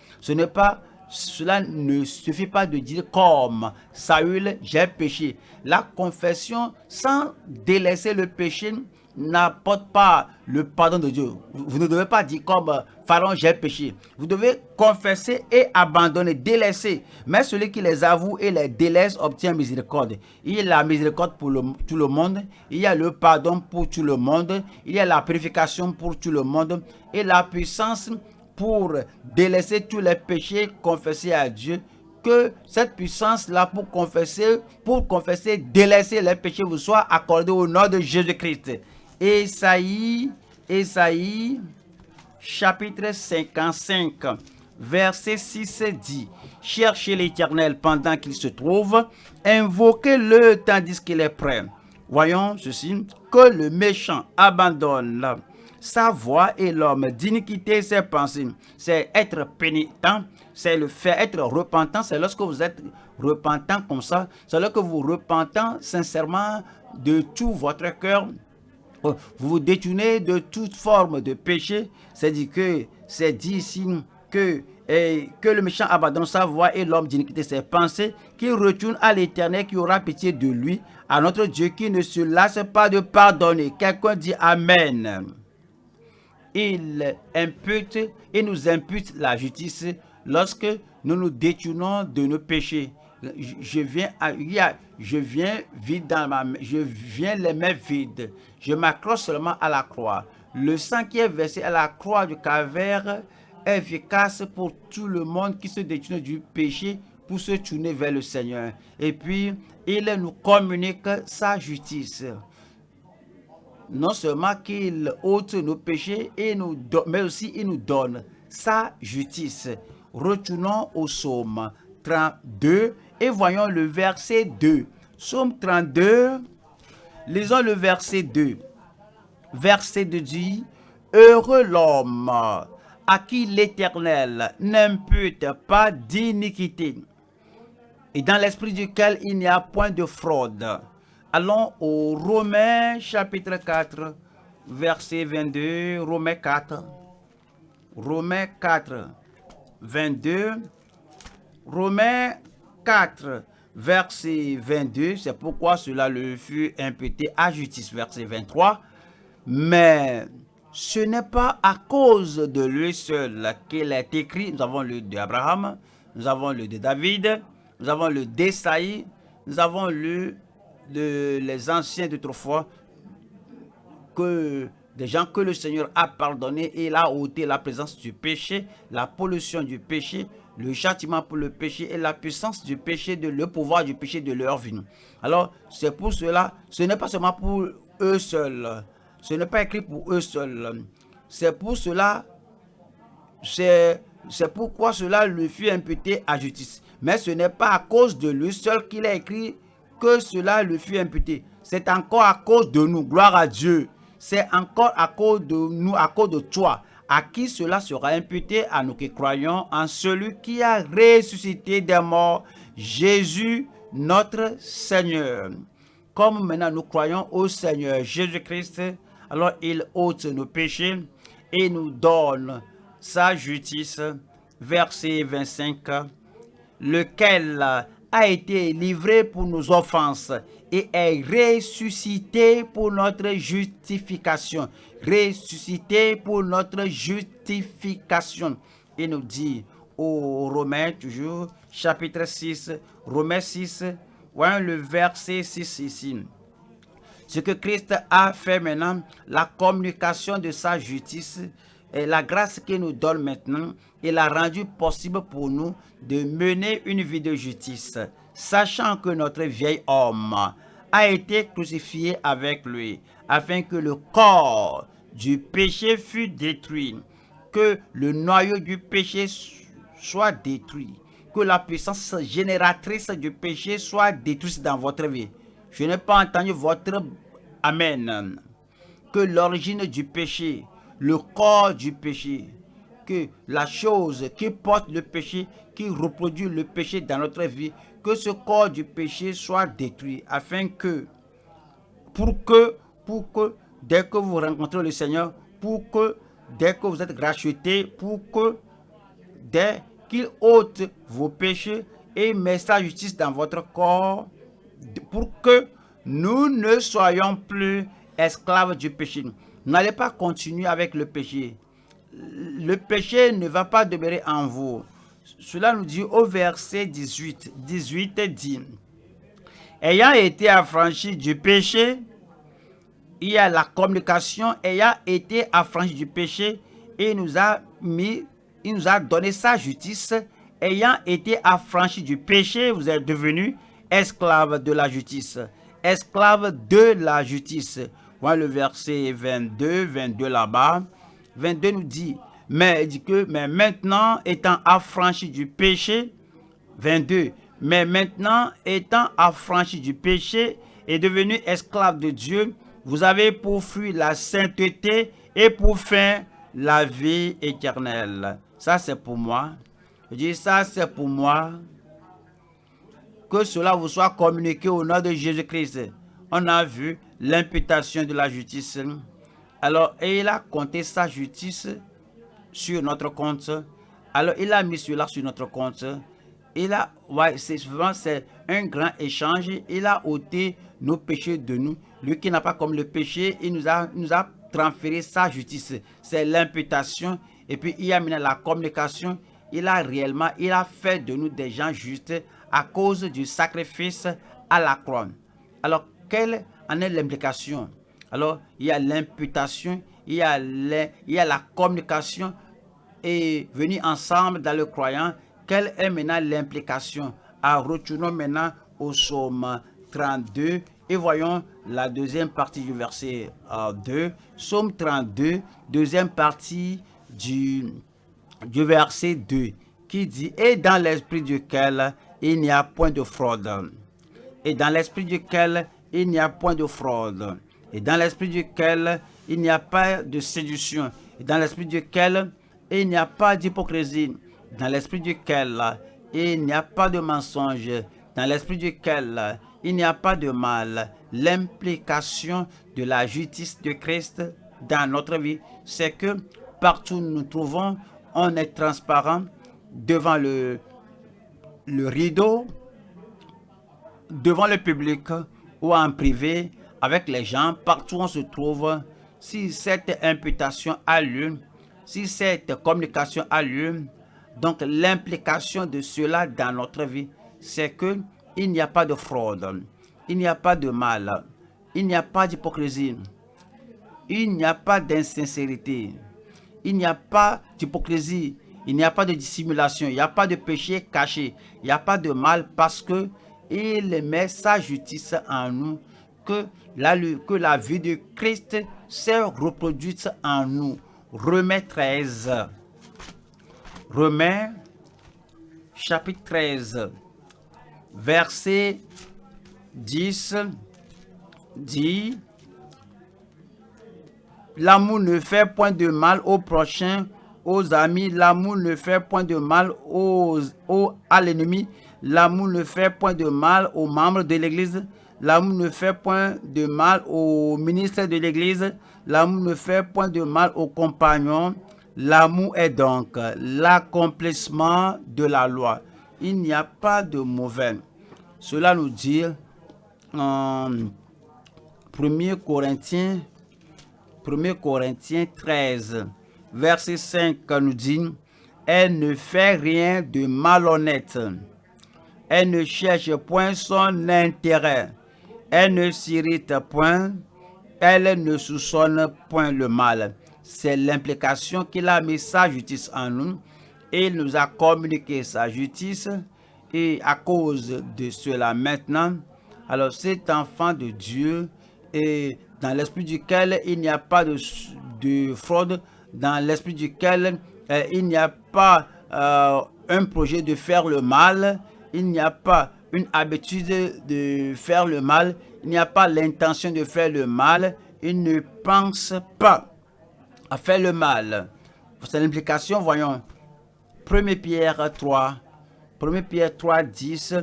Speaker 1: Cela ne suffit pas de dire comme Saül, j'ai péché. La confession sans délaisser le péché n'apporte pas le pardon de Dieu. Vous ne devez pas dire comme Pharaon, j'ai péché. Vous devez confesser et abandonner, délaisser. Mais celui qui les avoue et les délaisse obtient miséricorde. Il y a la miséricorde pour tout le monde. Il y a le pardon pour tout le monde. Il y a la purification pour tout le monde. Et la puissance pour délaisser tous les péchés confessés à Dieu. Que cette puissance-là pour confesser, délaisser les péchés vous soit accordée au nom de Jésus-Christ. Ésaïe, chapitre 55, verset 6 dit, cherchez l'Éternel pendant qu'il se trouve, invoquez-le tandis qu'il est prêt. Voyons ceci, que le méchant abandonne sa voie et l'homme d'iniquité ses pensées. C'est être pénitent, c'est le faire être repentant, c'est lorsque vous êtes repentant comme ça, c'est lorsque vous repentant sincèrement de tout votre cœur, vous vous détournez de toute forme de péché. C'est dit ici que le méchant abandonne sa voie et l'homme d'iniquité ses pensées, qu'il retourne à l'Éternel qui aura pitié de lui, à notre Dieu qui ne se lasse pas de pardonner. Quelqu'un dit Amen. Il nous impute la justice lorsque nous nous détournons de nos péchés. Je viens les mains vides. Je m'accroche seulement à la croix. Le sang qui est versé à la croix du Calvaire est efficace pour tout le monde qui se détourne du péché pour se tourner vers le Seigneur. Et puis, il nous communique sa justice. Non seulement qu'il ôte nos péchés, mais aussi il nous donne sa justice. Retournons au psaume 32 et voyons le verset 2. Psaume 32, lisons le verset 2. Verset 2 dit, heureux l'homme à qui l'Éternel n'impute pas d'iniquité, et dans l'esprit duquel il n'y a point de fraude. Allons au Romains chapitre 4, verset 22, Romains 4, 22, Romains 4, verset 22, c'est pourquoi cela le fut imputé à justice, verset 23, mais ce n'est pas à cause de lui seul qu'il est écrit. Nous avons le d'Abraham, nous avons le de David, nous avons le d'Esaïe, nous avons lu les anciens d'autrefois, que des gens que le Seigneur a pardonné et il a ôté la présence du péché, la pollution du péché, le châtiment pour le péché et la puissance du péché, le pouvoir du péché de leur vie. Alors, c'est pour cela, ce n'est pas seulement pour eux seuls, ce n'est pas écrit pour eux seuls, c'est pour cela, c'est pourquoi cela lui fut imputé à justice. Mais ce n'est pas à cause de lui seul qu'il a écrit que cela lui fut imputé. C'est encore à cause de nous, gloire à Dieu. C'est encore à cause de nous, à cause de toi, à qui cela sera imputé, à nous qui croyons en celui qui a ressuscité des morts, Jésus notre Seigneur. Comme maintenant nous croyons au Seigneur Jésus-Christ, alors il ôte nos péchés et nous donne sa justice. Verset 25, lequel a été livré pour nos offenses et est ressuscité pour notre justification. Ressuscité pour notre justification. Il nous dit aux Romains, toujours, chapitre 6, Romains 6, voyons le verset 6 ici. Ce que Christ a fait maintenant, la communication de sa justice, et la grâce qu'il nous donne maintenant, il a rendu possible pour nous de mener une vie de justice, sachant que notre vieil homme a été crucifié avec lui, afin que le corps du péché fût détruit, que le noyau du péché soit détruit, que la puissance génératrice du péché soit détruite dans votre vie. Je n'ai pas entendu votre Amen. Que l'origine du péché, le corps du péché, que la chose qui porte le péché, qui reproduit le péché dans notre vie, que ce corps du péché soit détruit, afin que, pour que, dès que vous rencontrez le Seigneur, pour que, dès que vous êtes rachetés, pour que, dès qu'il ôte vos péchés et met sa justice dans votre corps, pour que nous ne soyons plus esclaves du péché. N'allez pas continuer avec le péché. Le péché ne va pas demeurer en vous. Cela nous dit au verset 18. 18 dit, ayant été affranchi du péché, il y a la communication, ayant été affranchi du péché, et il nous a donné sa justice. Ayant été affranchi du péché, vous êtes devenus esclaves de la justice. Esclaves de la justice. Voilà le verset 22 là-bas. 22 nous dit, mais maintenant étant affranchi du péché, 22, mais maintenant étant affranchi du péché et devenu esclave de Dieu, vous avez pour fruit la sainteté et pour fin la vie éternelle. Ça c'est pour moi. Je dis ça c'est pour moi. Que cela vous soit communiqué au nom de Jésus-Christ. On a vu l'imputation de la justice. Alors, et il a compté sa justice sur notre compte. Alors, il a mis cela sur notre compte. C'est un grand échange. Il a ôté nos péchés de nous. Lui qui n'a pas comme le péché, il nous a transféré sa justice. C'est l'imputation. Et puis, il a mis la communication. Il a fait de nous des gens justes à cause du sacrifice à la croix. Alors, quelle en est l'implication? Alors, il y a l'imputation, il y a la communication et venir ensemble dans le croyant. Quelle est maintenant l'implication? Retournons maintenant au psaume 32 et voyons la deuxième partie du verset 2. Psaume 32, deuxième partie du verset 2, qui dit « Et dans l'esprit duquel il n'y a point de fraude. Et dans l'esprit duquel il n'y a point de fraude. Et dans l'esprit duquel il n'y a pas de séduction. Et dans l'esprit duquel il n'y a pas d'hypocrisie, dans l'esprit duquel il n'y a pas de mensonge, dans l'esprit duquel il n'y a pas de mal. L'implication de la justice de Christ dans notre vie, c'est que partout où nous nous trouvons, on est transparent devant le rideau, devant le public ou en privé, avec les gens, partout où on se trouve. Si cette imputation a lieu, si cette communication a lieu, donc l'implication de cela dans notre vie, c'est que il n'y a pas de fraude, il n'y a pas de mal, il n'y a pas d'hypocrisie, il n'y a pas d'insincérité, il n'y a pas d'hypocrisie, il n'y a pas de dissimulation, il n'y a pas de péché caché, il n'y a pas de mal parce que il met sa justice en nous, que la vie de Christ s'est reproduite en nous. Romains 13. Romains chapitre 13, verset 10 dit: l'amour ne fait point de mal au prochain, aux amis, l'amour ne fait point de mal à l'ennemi, l'amour ne fait point de mal aux membres de l'Église, l'amour ne fait point de mal aux ministres de l'Église, l'amour ne fait point de mal aux compagnons. L'amour est donc l'accomplissement de la loi. Il n'y a pas de mauvais. Cela nous dit en 1 Corinthiens 13, verset 5, nous dit: elle ne fait rien de malhonnête. Elle ne cherche point son intérêt. Elle ne s'irrite point. Elle ne soupçonne point le mal. C'est l'implication qu'il a mis sa justice en nous. Et il nous a communiqué sa justice. Et à cause de cela maintenant, alors cet enfant de Dieu est dans l'esprit duquel il n'y a pas de fraude, dans l'esprit duquel il n'y a pas un projet de faire le mal, il n'y a pas une habitude de faire le mal, il n'y a pas l'intention de faire le mal, il ne pense pas à faire le mal. C'est l'implication, voyons, 1 Pierre 3, 1 Pierre 3, 10,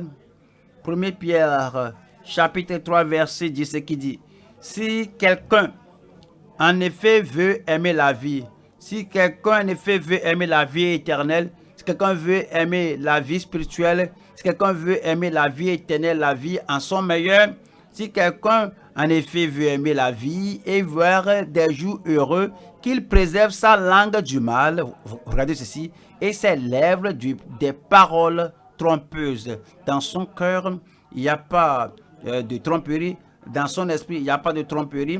Speaker 1: 1 Pierre chapitre 3, verset 10, qui dit: si quelqu'un en effet veut aimer la vie, si quelqu'un en effet veut aimer la vie éternelle, si quelqu'un veut aimer la vie spirituelle, si quelqu'un veut aimer la vie éternelle, la vie en son meilleur, si quelqu'un en effet veut aimer la vie et voir des jours heureux, qu'il préserve sa langue du mal, regardez ceci, et ses lèvres des paroles trompeuses. Dans son cœur, il n'y a pas de tromperie, dans son esprit, il n'y a pas de tromperie,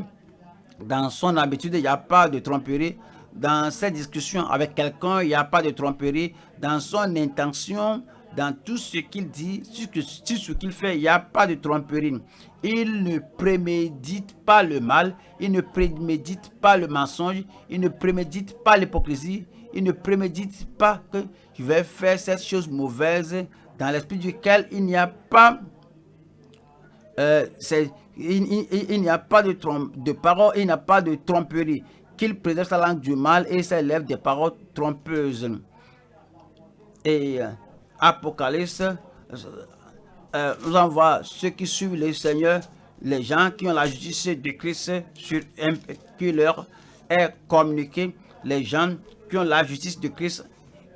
Speaker 1: dans son habitude, il n'y a pas de tromperie, dans ses discussions avec quelqu'un, il n'y a pas de tromperie, dans son intention, dans tout ce qu'il dit, tout ce qu'il fait, il n'y a pas de tromperie. Il ne prémédite pas le mal, il ne prémédite pas le mensonge, il ne prémédite pas l'hypocrisie, il ne prémédite pas que je vais faire cette chose mauvaise dans l'esprit duquel il n'y a pas il n'y a pas de parole, il n'y a pas de tromperie, qu'il préserve sa langue du mal et s'élève des paroles trompeuses. Et Apocalypse nous envoie ceux qui suivent le Seigneur, les gens qui ont la justice de Christ qui leur est communiquée, les gens qui ont la justice de Christ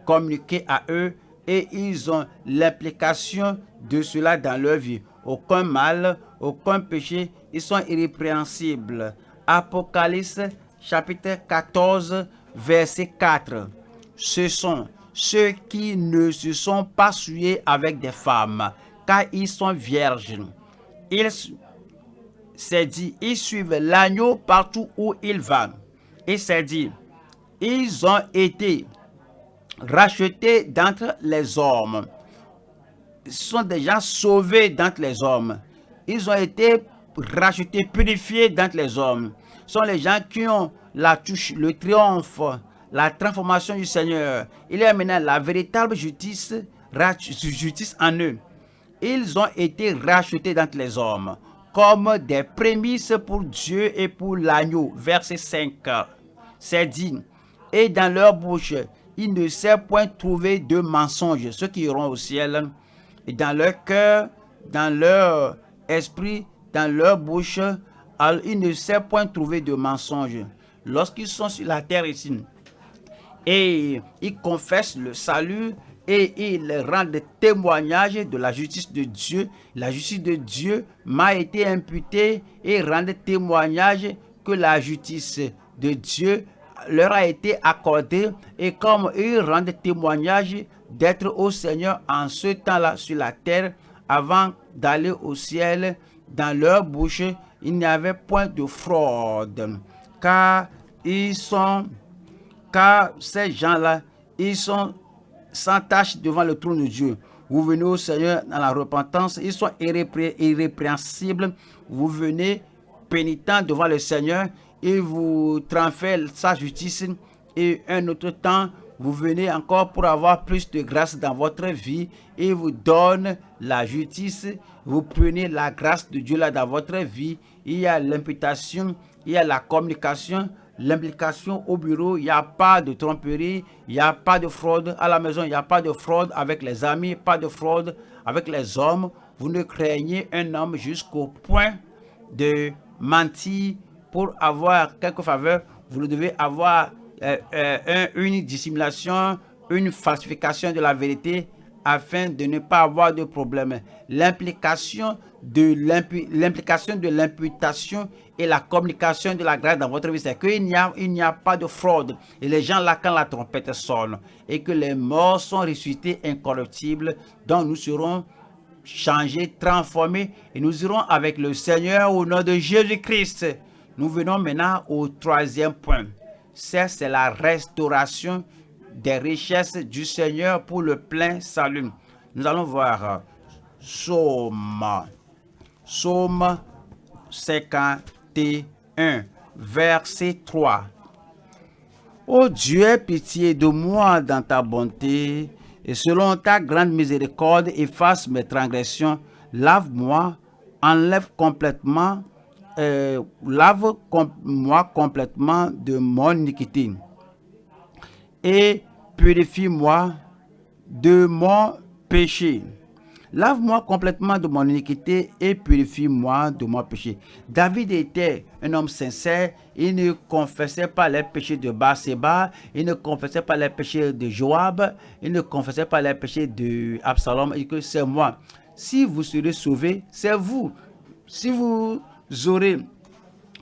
Speaker 1: communiquée à eux, et ils ont l'implication de cela dans leur vie. Aucun mal, aucun péché, ils sont irrépréhensibles. Apocalypse chapitre 14, verset 4. Ce sont ceux qui ne se sont pas souillés avec des femmes, car ils sont vierges. C'est dit, ils suivent l'agneau partout où il va. Et c'est dit, ils ont été rachetés d'entre les hommes. Ils sont déjà sauvés d'entre les hommes. Ils ont été rachetés, purifiés d'entre les hommes. Ce sont les gens qui ont la touche, le triomphe, la transformation du Seigneur. Il y a maintenant la véritable justice en eux. Ils ont été rachetés d'entre les hommes comme des prémices pour Dieu et pour l'agneau. Verset 5. C'est dit, et dans leur bouche, il ne s'est point trouvé de mensonge. Ceux qui iront au ciel, et dans leur cœur, dans leur esprit, dans leur bouche, alors il ne s'est point trouvé de mensonge. Lorsqu'ils sont sur la terre ici, et ils confessent le salut, et ils rendent témoignage de la justice de Dieu. La justice de Dieu m'a été imputée, et rendent témoignage que la justice de Dieu leur a été accordée, et comme ils rendent témoignage d'être au Seigneur en ce temps-là sur la terre, avant d'aller au ciel, dans leur bouche, il n'y avait point de fraude, car ces gens-là, ils sont sans tache devant le trône de Dieu. Vous venez au Seigneur dans la repentance, ils sont irrépréhensibles. Vous venez pénitent devant le Seigneur, et vous transférez sa justice, et un autre temps, vous venez encore pour avoir plus de grâce dans votre vie, et vous donne la justice, vous prenez la grâce de Dieu là dans votre vie. Il y a l'imputation, il y a la communication, l'implication au bureau, il n'y a pas de tromperie, il n'y a pas de fraude à la maison, il n'y a pas de fraude avec les amis, pas de fraude avec les hommes. Vous ne craignez un homme jusqu'au point de mentir pour avoir quelque faveur. Vous devez avoir une dissimulation, une falsification de la vérité, afin de ne pas avoir de problème. L'implication de l'imputation et la communication de la grâce dans votre vie, c'est qu'il n'y a pas de fraude. Et les gens là, quand la trompette sonne, et que les morts sont ressuscités incorruptibles, donc nous serons changés, transformés, et nous irons avec le Seigneur au nom de Jésus-Christ. Nous venons maintenant au troisième point. C'est la restauration des richesses du Seigneur pour le plein salut. Nous allons voir Psaume 51, verset 3. Ô Dieu, aie pitié de moi dans ta bonté, et selon ta grande miséricorde, efface mes transgressions. Lave-moi, lave-moi complètement de mon iniquité, et purifie-moi de mon péché. Lave-moi complètement de mon iniquité et purifie-moi de mon péché. David était un homme sincère. Il ne confessait pas les péchés de Bathséba. Il ne confessait pas les péchés de Joab. Il ne confessait pas les péchés de Absalom. Et que c'est moi. Si vous serez sauvés, c'est vous. Si vous aurez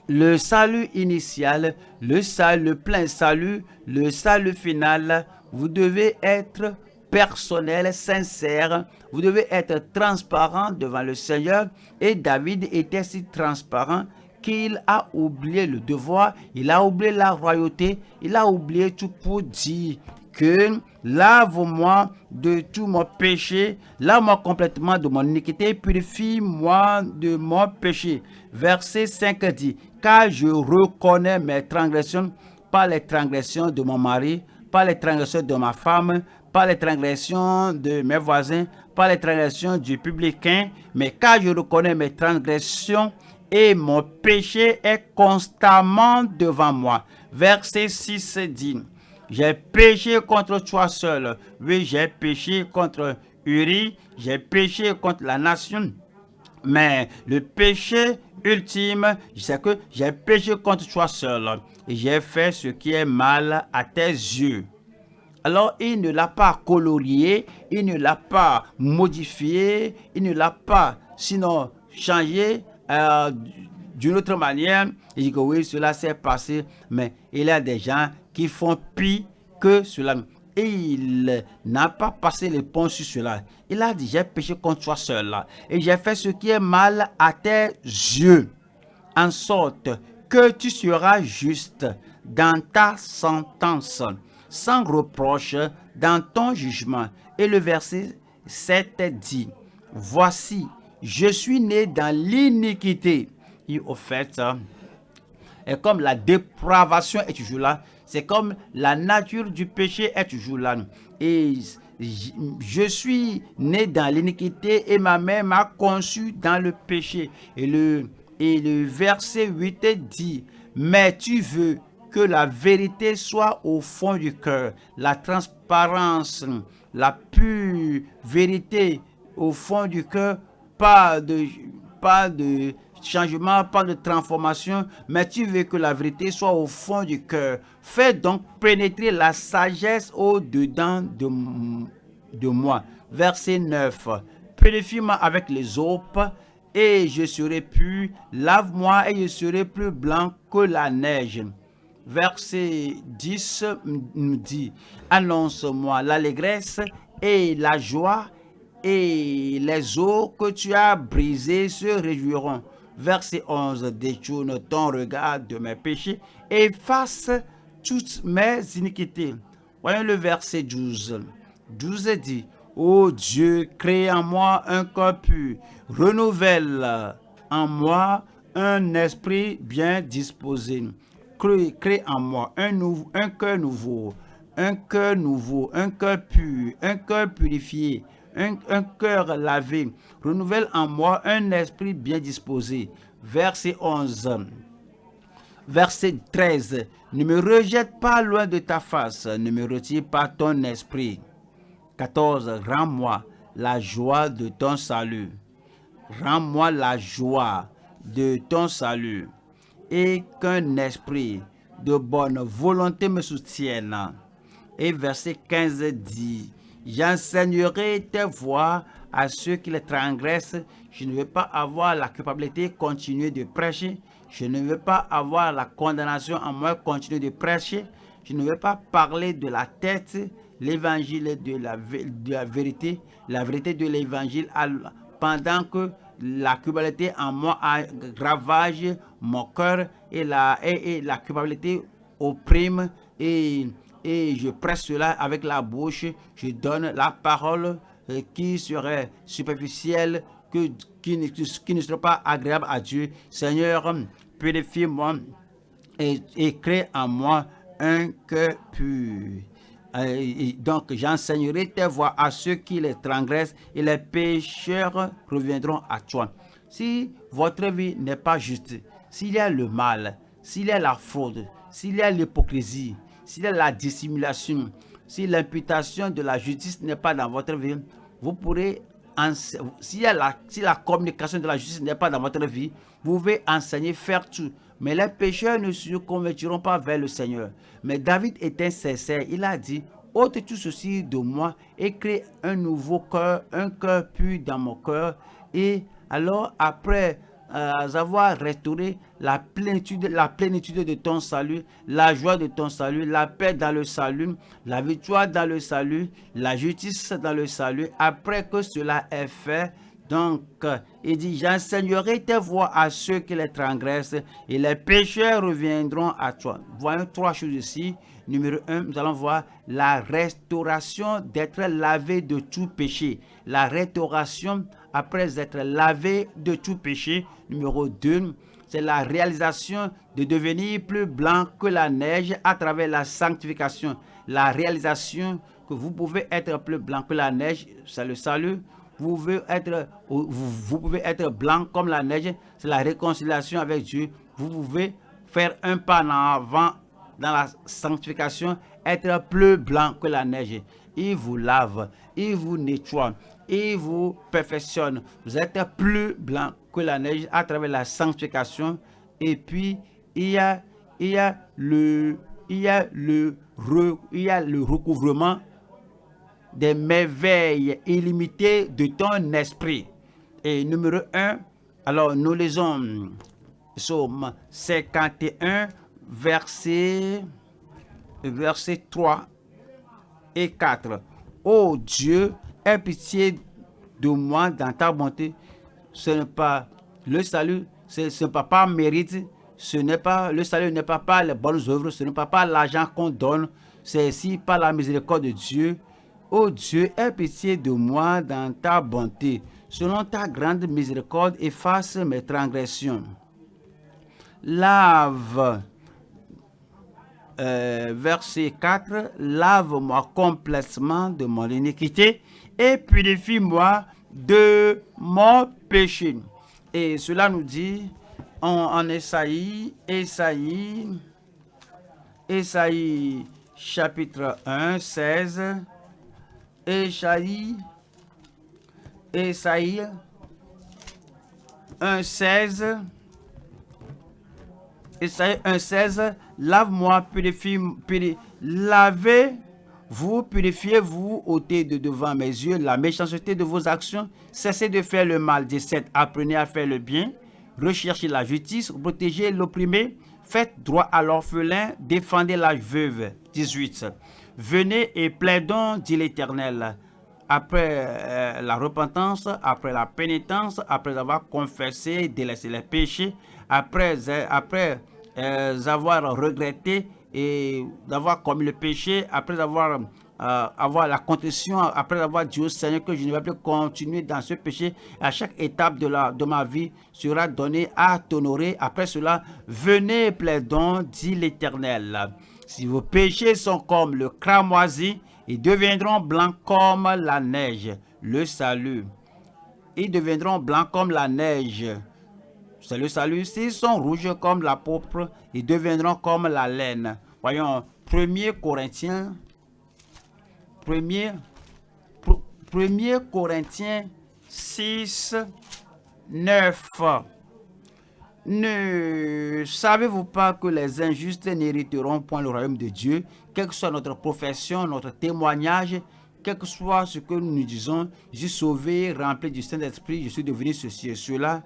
Speaker 1: le salut initial, le plein salut, le salut final, vous devez être personnel, sincère, vous devez être transparent devant le Seigneur. Et David était si transparent qu'il a oublié le devoir, il a oublié la royauté, il a oublié tout pour dire que lave-moi de tout mon péché, lave-moi complètement de mon iniquité, purifie-moi de mon péché. Verset 5 dit, car je reconnais mes transgressions, pas les transgressions de mon mari, pas les transgressions de ma femme, pas les transgressions de mes voisins, pas les transgressions du publicain, mais car je reconnais mes transgressions et mon péché est constamment devant moi. Verset 6 dit, j'ai péché contre toi seul. Oui, j'ai péché contre Uri, j'ai péché contre la nation. Mais le péché ultime, c'est que j'ai péché contre toi seul. Et j'ai fait ce qui est mal à tes yeux. Alors, il ne l'a pas colorié, il ne l'a pas modifié, il ne l'a pas, sinon, changé d'une autre manière. Il dit que oui, cela s'est passé, mais il y a des gens qui font pire que cela. Et il n'a pas passé le pont sur cela. Il a dit, j'ai péché contre toi seul, et j'ai fait ce qui est mal à tes yeux, en sorte que tu seras juste dans ta sentence, sans reproche dans ton jugement. Et le verset 7 dit, voici, je suis né dans l'iniquité. Et au fait, et comme la dépravation est toujours là, c'est comme la nature du péché est toujours là. Et je suis né dans l'iniquité et ma mère m'a conçu dans le péché. Et le verset 8 dit, mais tu veux que la vérité soit au fond du cœur, la transparence, la pure vérité au fond du cœur, pas de changement, pas de transformation, mais tu veux que la vérité soit au fond du cœur. Fais donc pénétrer la sagesse au-dedans de moi. Verset 9. Purifie-moi avec les aupes et je serai pur. Lave-moi et je serai plus blanc que la neige. Verset 10 nous dit, annonce-moi l'allégresse et la joie, et les eaux que tu as brisées se réjouiront. Verset 11, détourne ton regard de mes péchés et efface toutes mes iniquités. Voyons le verset 12. 12 dit, ô Dieu, crée en moi un cœur pur, renouvelle en moi un esprit bien disposé. Crée en moi un cœur nouveau, un cœur nouveau, un cœur pur, un cœur purifié, un cœur lavé. Renouvelle en moi un esprit bien disposé. Verset 11. Verset 13. Ne me rejette pas loin de ta face, ne me retire pas ton esprit. 14. Rends-moi la joie de ton salut. Rends-moi la joie de ton salut. Et qu'un esprit de bonne volonté me soutienne. Et verset 15 dit, j'enseignerai tes voies à ceux qui les transgressent. Je ne veux pas avoir la culpabilité, continuer de prêcher. Je ne veux pas avoir la condamnation en moi, continuer de prêcher. Je ne veux pas parler de la tête, l'évangile de la vérité de l'évangile, pendant que la culpabilité en moi ravage mon cœur et la culpabilité opprime et je presse cela avec la bouche. Je donne la parole qui serait superficielle, qui ne serait pas agréable à Dieu. Seigneur, purifie-moi et crée en moi un cœur pur. Donc j'enseignerai tes voies à ceux qui les transgressent et les pécheurs reviendront à toi. Si votre vie n'est pas juste, s'il y a le mal, s'il y a la fraude, s'il y a l'hypocrisie, s'il y a la dissimulation, si l'imputation de la justice n'est pas dans votre vie, vous pourrez, si la communication de la justice n'est pas dans votre vie, vous pouvez enseigner, faire tout. Mais les pécheurs ne se convertiront pas vers le Seigneur. Mais David était sincère. Il a dit, ôte tout ceci de moi et crée un nouveau cœur, un cœur pur dans mon cœur. Et alors, après avoir restauré la plénitude de ton salut, la joie de ton salut, la paix dans le salut, la victoire dans le salut, la justice dans le salut, après que cela est fait, donc, il dit, j'enseignerai tes voies à ceux qui les transgressent et les pécheurs reviendront à toi. Voyons trois choses ici. Numéro 1, nous allons voir la restauration d'être lavé de tout péché. La restauration après être lavé de tout péché. Numéro 2, c'est la réalisation de devenir plus blanc que la neige à travers la sanctification. La réalisation que vous pouvez être plus blanc que la neige, c'est le salut. Vous pouvez être blanc comme la neige, c'est la réconciliation avec Dieu. Vous pouvez faire un pas en avant dans la sanctification, être plus blanc que la neige. Il vous lave, il vous nettoie, il vous perfectionne. Vous êtes plus blanc que la neige à travers la sanctification. Et puis, il y a le recouvrement des merveilles illimitées de ton esprit. Et numéro 1, alors nous lisons Psaume 51, verset 3 et 4. Ô Dieu, aie pitié de moi dans ta bonté. Ce n'est pas le salut, ce n'est pas par mérite, le salut n'est pas par les bonnes œuvres, ce n'est pas par l'argent qu'on donne, c'est ici par la miséricorde de Dieu. Ô Dieu, aie pitié de moi dans ta bonté. Selon ta grande miséricorde, efface mes transgressions. Lave, verset 4, lave-moi complètement de mon iniquité et purifie-moi de mon péché. Et cela nous dit en Ésaïe Ésaïe chapitre 1, 16. Ésaïe 1, 16. Ésaïe 1, 16. Lave-moi, lavez-vous, purifiez-vous, ôtez de devant mes yeux la méchanceté de vos actions. Cessez de faire le mal. 17. Apprenez à faire le bien. Recherchez la justice. Protégez l'opprimé. Faites droit à l'orphelin. Défendez la veuve. 18. Venez et plaidons, dit l'Éternel. Après la repentance, après la pénitence, après avoir confessé, délaissé les péchés, après avoir regretté et d'avoir commis le péché, après avoir la contrition, après avoir dit au Seigneur que je ne vais plus continuer dans ce péché, à chaque étape de ma vie sera donnée à t'honorer. Après cela, venez plaidons, dit l'Éternel. Si vos péchés sont comme le cramoisi, ils deviendront blancs comme la neige. Le salut. Ils deviendront blancs comme la neige. C'est le salut. S'ils sont rouges comme la pourpre, ils deviendront comme la laine. Voyons, 1 Corinthiens 6, 9. Ne savez-vous pas que les injustes n'hériteront point le royaume de Dieu? Quelle que soit notre profession, notre témoignage, quel que soit ce que nous disons, je suis sauvé, rempli du Saint-Esprit, je suis devenu ceci et cela.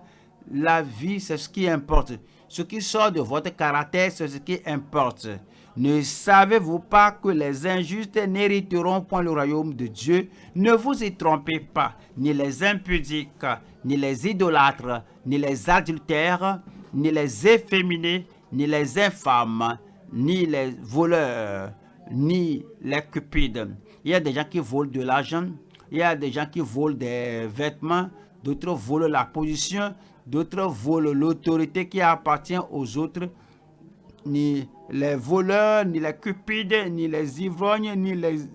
Speaker 1: La vie, c'est ce qui importe. Ce qui sort de votre caractère, c'est ce qui importe. Ne savez-vous pas que les injustes n'hériteront point le royaume de Dieu? Ne vous y trompez pas, ni les impudiques, ni les idolâtres, ni les adultères, ni les efféminés, ni les infâmes, ni les voleurs, ni les cupides. Il y a des gens qui volent de l'argent, il y a des gens qui volent des vêtements, d'autres volent la position, d'autres volent l'autorité qui appartient aux autres. Ni les voleurs, ni les cupides, ni les ivrognes, ni les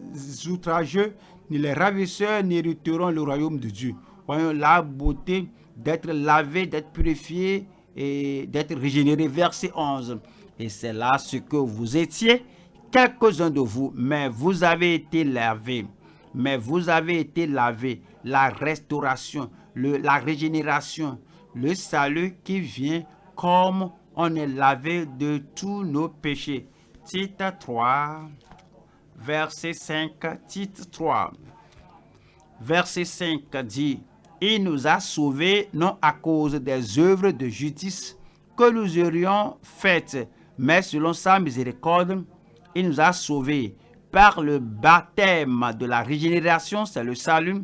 Speaker 1: outrageux, ni les ravisseurs n'hériteront le royaume de Dieu. Voyons la beauté d'être lavé, d'être purifié et d'être régénéré. Verset 11. Et c'est là ce que vous étiez, quelques-uns de vous, mais vous avez été lavés. Mais vous avez été lavés. La restauration, la régénération, le salut qui vient comme on est lavé de tous nos péchés. Tite 3, verset 5, Tite 3, verset 5 dit, « Il nous a sauvés non à cause des œuvres de justice que nous aurions faites, mais selon sa miséricorde, il nous a sauvés par le baptême de la régénération, c'est le salut,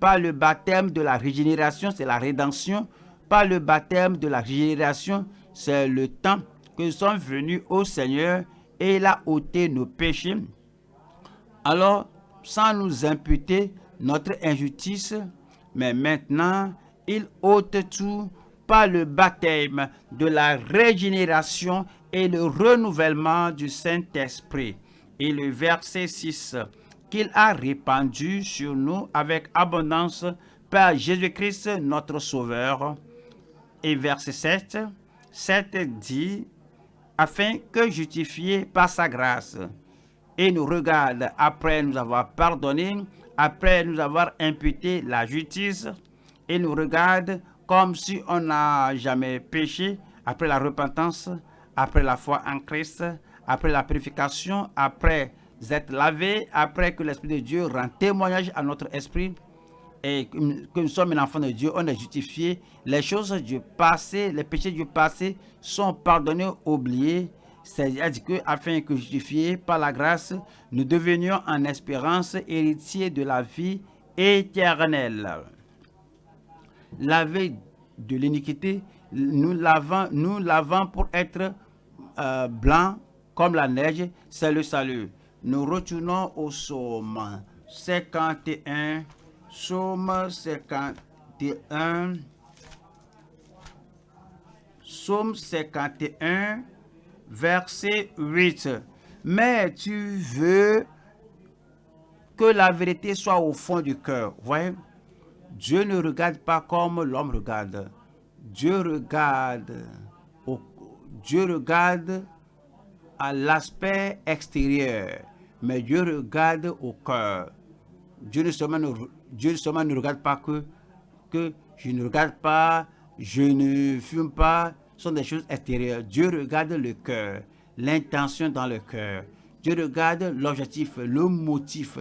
Speaker 1: par le baptême de la régénération, c'est la rédemption, par le baptême de la régénération, c'est le temps que nous sommes venus au Seigneur et il a ôté nos péchés. Alors, sans nous imputer notre injustice, mais maintenant, il ôte tout par le baptême de la régénération et le renouvellement du Saint-Esprit. Et le verset 6, qu'il a répandu sur nous avec abondance par Jésus-Christ notre Sauveur. Et verset 7 dit, afin que justifié par sa grâce, et nous regarde après nous avoir pardonné, après nous avoir imputé la justice, et nous regarde comme si on n'a jamais péché, après la repentance, après la foi en Christ, après la purification, après être lavé, après que l'Esprit de Dieu rend témoignage à notre esprit, et que nous sommes un enfant de Dieu, on est justifié. Les choses du passé, les péchés du passé sont pardonnés, oubliés. C'est-à-dire que, afin que justifiés par la grâce, nous devenions en espérance héritiers de la vie éternelle. Laver de l'iniquité, nous lavons pour être blancs comme la neige, c'est le salut. Nous retournons au psaume 51. Psaume 51. Psaume 51, verset 8. Mais tu veux que la vérité soit au fond du cœur. Voyez, Dieu ne regarde pas comme l'homme regarde. Dieu regarde à l'aspect extérieur, mais Dieu regarde au cœur. Dieu seulement ne regarde pas que je ne regarde pas, je ne fume pas, ce sont des choses extérieures. Dieu regarde le cœur, l'intention dans le cœur. Dieu regarde l'objectif, le motif,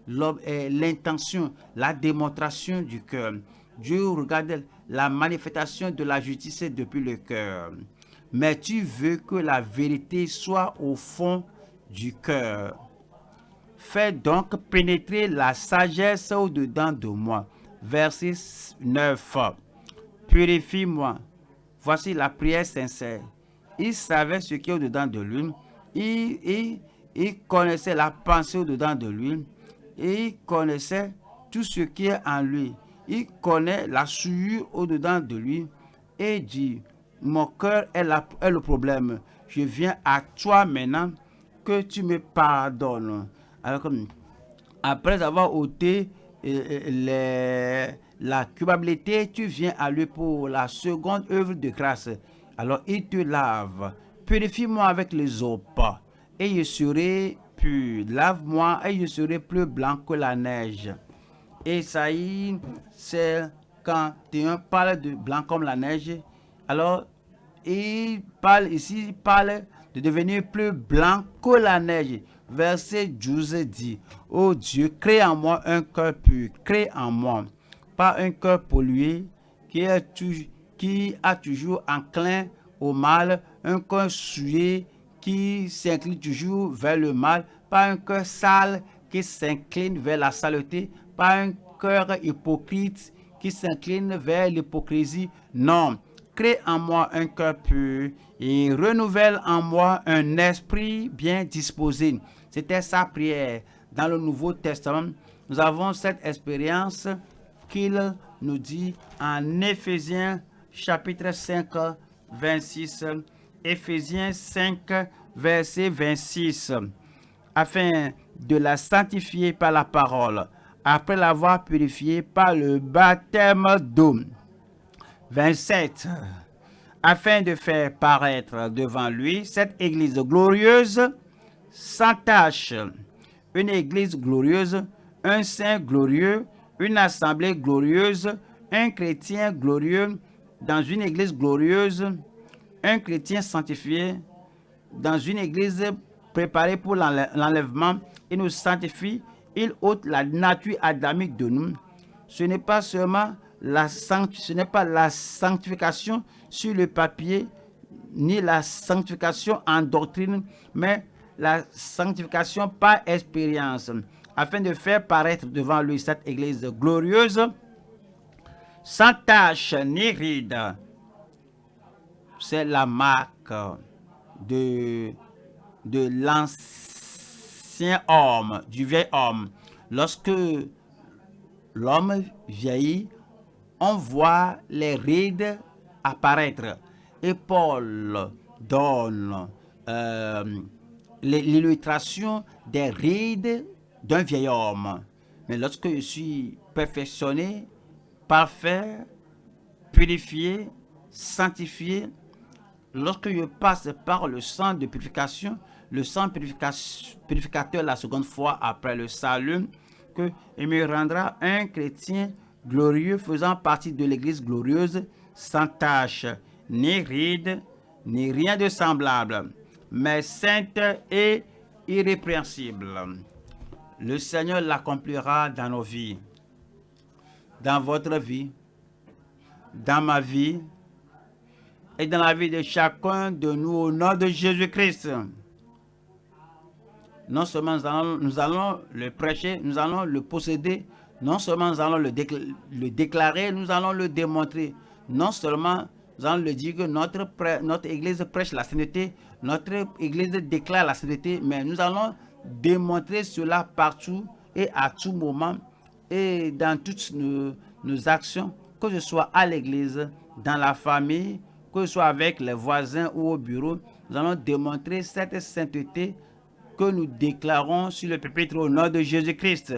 Speaker 1: l'intention, la démonstration du cœur. Dieu regarde la manifestation de la justice depuis le cœur. Mais tu veux que la vérité soit au fond du cœur. Fais donc pénétrer la sagesse au-dedans de moi. Verset 9. Purifie-moi. Voici la prière sincère. Il savait ce qui est au-dedans de lui. Il connaissait la pensée au-dedans de lui. Il connaissait tout ce qui est en lui. Il connaît la souillure au-dedans de lui. Et dit, mon cœur est le problème. Je viens à toi maintenant que tu me pardonnes. Alors, après avoir ôté la culpabilité, tu viens à lui pour la seconde œuvre de grâce. Alors il te lave. Purifie-moi avec les eaux, et je serai pur. Lave-moi et je serai plus blanc que la neige. Ésaïe, c'est quand Théon parle de blanc comme la neige. Alors, il parle de devenir plus blanc que la neige. Verset 12 dit, ô Dieu, crée en moi un cœur pur, crée en moi, pas un cœur pollué qui a toujours enclin au mal, un cœur souillé qui s'incline toujours vers le mal, pas un cœur sale qui s'incline vers la saleté, pas un cœur hypocrite qui s'incline vers l'hypocrisie. Non, crée en moi un cœur pur et renouvelle en moi un esprit bien disposé. C'était sa prière. Dans le Nouveau Testament, nous avons cette expérience qu'il nous dit en Éphésiens chapitre 5, 26. Éphésiens 5, verset 26. Afin de la sanctifier par la parole, après l'avoir purifiée par le baptême d'eau. 27. Afin de faire paraître devant lui cette église glorieuse, sans tache, une église glorieuse, un saint glorieux, une assemblée glorieuse, un chrétien glorieux dans une église glorieuse, un chrétien sanctifié dans une église préparée pour l'enlèvement. Il nous sanctifie, il ôte la nature adamique de nous. Ce n'est pas seulement la sanctification sur le papier, ni la sanctification en doctrine, mais la sanctification par expérience, afin de faire paraître devant lui cette église glorieuse, sans tache ni ride. C'est la marque de l'ancien homme, du vieil homme. Lorsque l'homme vieillit, on voit les rides apparaître. Et Paul donne l'illustration des rides d'un vieil homme. Mais lorsque je suis perfectionné, parfait, purifié, sanctifié, lorsque je passe par le sang de purification, le sang purificateur la seconde fois après le salut, que il me rendra un chrétien glorieux faisant partie de l'église glorieuse, sans tache, ni ride, ni rien de semblable, mais sainte et irrépréhensible. Le Seigneur l'accomplira dans nos vies, dans votre vie, dans ma vie et dans la vie de chacun de nous au nom de Jésus-Christ. Non seulement nous allons le prêcher, nous allons le posséder, non seulement nous allons le déclarer, nous allons le démontrer. Non seulement nous allons le dire que notre église prêche la sainteté, notre église déclare la sainteté, mais nous allons démontrer cela partout et à tout moment et dans toutes nos actions, que ce soit à l'église, dans la famille, que ce soit avec les voisins ou au bureau. Nous allons démontrer cette sainteté que nous déclarons sur le pupitre au nom de Jésus-Christ.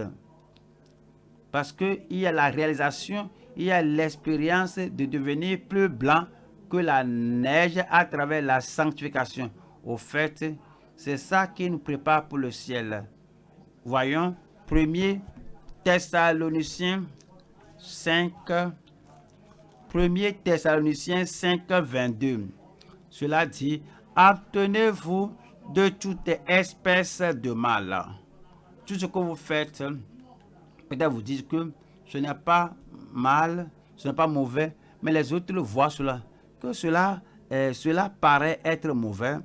Speaker 1: Parce qu'il y a la réalisation, il y a l'expérience de devenir plus blanc que la neige à travers la sanctification. Au fait, C'est ça qui nous prépare pour le ciel. Voyons, 1 Thessaloniciens 5, 1 Thessaloniciens 5, 22. Cela dit, abstenez-vous de toute espèce de mal. Tout ce que vous faites, peut-être vous dites que ce n'est pas mal, ce n'est pas mauvais, mais les autres le voient cela, que cela paraît être mauvais,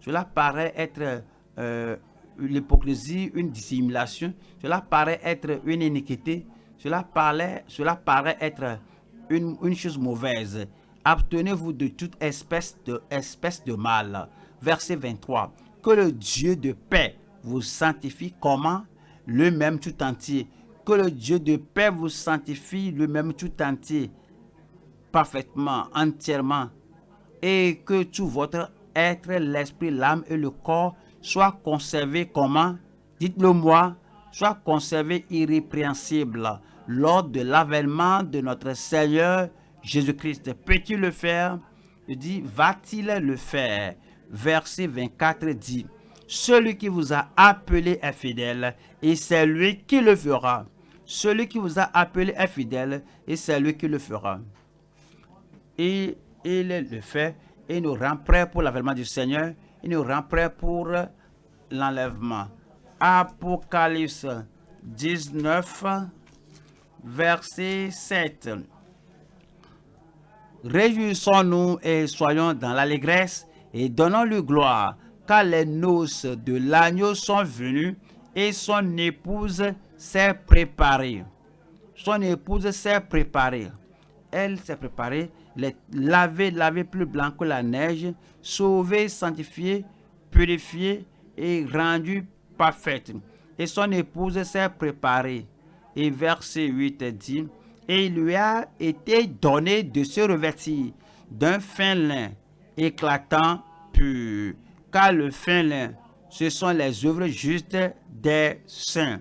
Speaker 1: cela paraît être l'hypocrisie, une dissimulation, cela paraît être une iniquité, cela paraît être une chose mauvaise. Abstenez-vous de toute espèce de mal. Verset 23. Que le Dieu de paix vous sanctifie comment? Lui-même tout entier. Que le Dieu de paix vous sanctifie lui-même tout entier, parfaitement, entièrement, et que tout votre être, l'esprit, l'âme et le corps soient conservés comment? Dites-le moi, soient conservés irrépréhensibles lors de l'avènement de notre Seigneur Jésus-Christ. Peut-il le faire? Il dit, va-t-il le faire? Verset 24 dit, celui qui vous a appelé est fidèle et c'est lui qui le fera. Celui qui vous a appelé est fidèle et c'est lui qui le fera. Et il le fait et nous rend prêts pour l'avènement du Seigneur. Il nous rend prêts pour l'enlèvement. Apocalypse 19, verset 7. Réjouissons-nous et soyons dans l'allégresse et donnons-lui gloire, car les noces de l'agneau sont venues et son épouse s'est préparée. Son épouse s'est préparée. Elle s'est préparée, lavée plus blanc que la neige, sauvée, sanctifiée, purifiée et rendue parfaite. Et son épouse s'est préparée. Et verset 8 dit, et il lui a été donné de se revêtir d'un fin lin éclatant pur, car le fin lin, ce sont les œuvres justes des saints.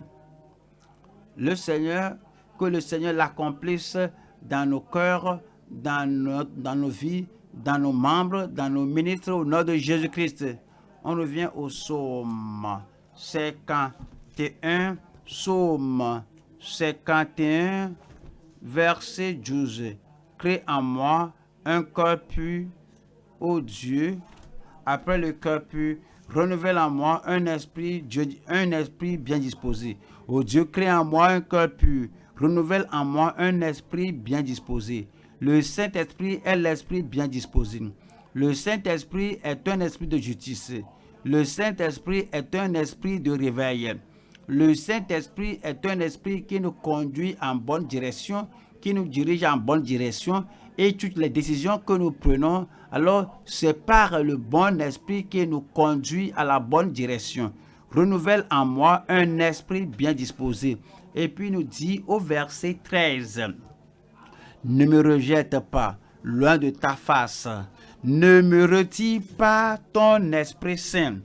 Speaker 1: Le Seigneur, que le Seigneur l'accomplisse dans nos cœurs, dans nos vies, dans nos membres, dans nos ministres, au nom de Jésus-Christ. On revient au psaume 51, psaume 51, verset 12. Crée en moi un cœur pur, ô Dieu, après le cœur pur, renouvelle en moi un esprit bien disposé. Ô Dieu, crée en moi un cœur pur, renouvelle en moi un esprit bien disposé. Le Saint-Esprit est l'esprit bien disposé. Le Saint-Esprit est un esprit de justice. Le Saint-Esprit est un esprit de réveil. Le Saint-Esprit est un esprit qui nous conduit en bonne direction, qui nous dirige en bonne direction, et toutes les décisions que nous prenons, alors c'est par le bon esprit qui nous conduit à la bonne direction. Renouvelle en moi un esprit bien disposé. Et puis nous dit au verset 13, ne me rejette pas loin de ta face, ne me retire pas ton Esprit Saint,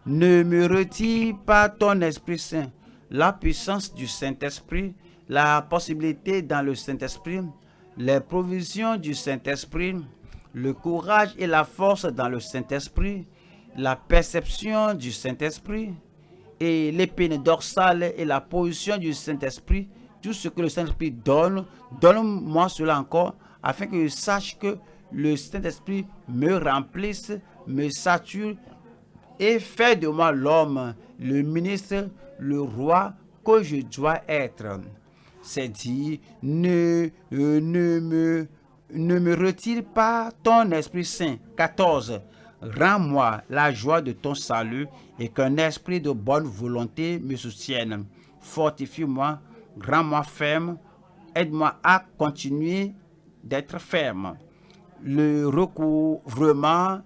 Speaker 1: ne me retire pas ton Esprit Saint. La puissance du Saint-Esprit, la possibilité dans le Saint-Esprit, les provisions du Saint-Esprit, le courage et la force dans le Saint-Esprit, la perception du Saint-Esprit et l'épine dorsale et la position du Saint-Esprit, tout ce que le Saint-Esprit donne, donne-moi cela encore, afin que je sache que le Saint-Esprit me remplisse, me sature et fait de moi l'homme, le ministre, le roi que je dois être. C'est dit, ne me retire pas ton Esprit Saint. 14. Rends-moi la joie de ton salut et qu'un esprit de bonne volonté me soutienne. Fortifie-moi, rends-moi ferme, aide-moi à continuer d'être ferme. Le recouvrement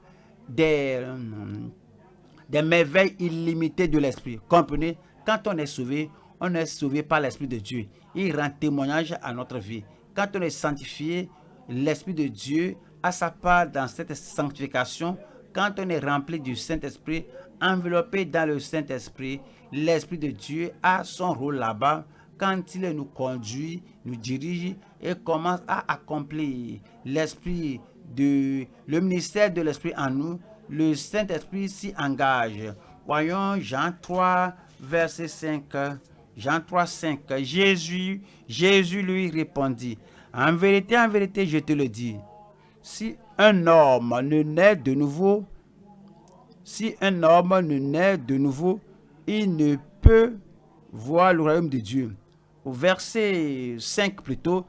Speaker 1: des merveilles illimitées de l'esprit. Comprenez, quand on est sauvé par l'Esprit de Dieu. Il rend témoignage à notre vie. Quand on est sanctifié, l'Esprit de Dieu a sa part dans cette sanctification. Quand on est rempli du Saint-Esprit, enveloppé dans le Saint-Esprit, l'Esprit de Dieu a son rôle là-bas. Quand il nous conduit, nous dirige et commence à accomplir le ministère de l'Esprit en nous, le Saint-Esprit s'y engage Voyons Jean 3, verset 5. Jean 3, 5. Jésus lui répondit, en vérité, je te le dis, si un homme ne naît de nouveau, il ne peut voir le royaume de Dieu. Au verset 5 plutôt,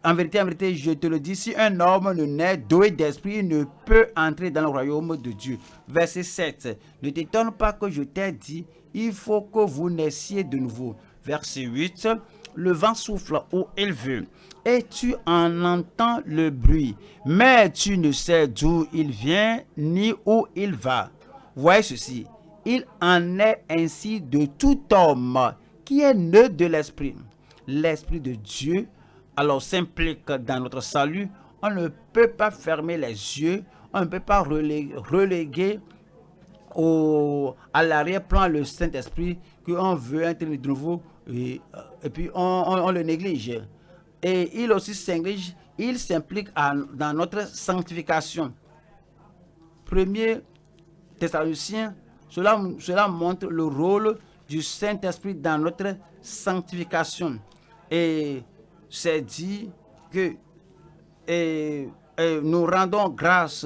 Speaker 1: en vérité, je te le dis, si un homme ne naît d'eau et d'esprit, il ne peut entrer dans le royaume de Dieu. Verset 7, ne t'étonne pas que je t'ai dit, il faut que vous naissiez de nouveau. Verset 8, le vent souffle où il veut, et tu en entends le bruit, mais tu ne sais d'où il vient ni où il va. Voyez ceci, il en est ainsi de tout homme qui est né de l'esprit. L'esprit de Dieu alors s'implique dans notre salut. On ne peut pas fermer les yeux, on ne peut pas reléguer à l'arrière-plan le Saint-Esprit qu'on veut entrer de nouveau et puis on le néglige. Et il aussi s'implique dans notre sanctification. 1er Thessaloniciens, cela montre le rôle du Saint-Esprit dans notre sanctification. Et c'est dit que nous rendons grâce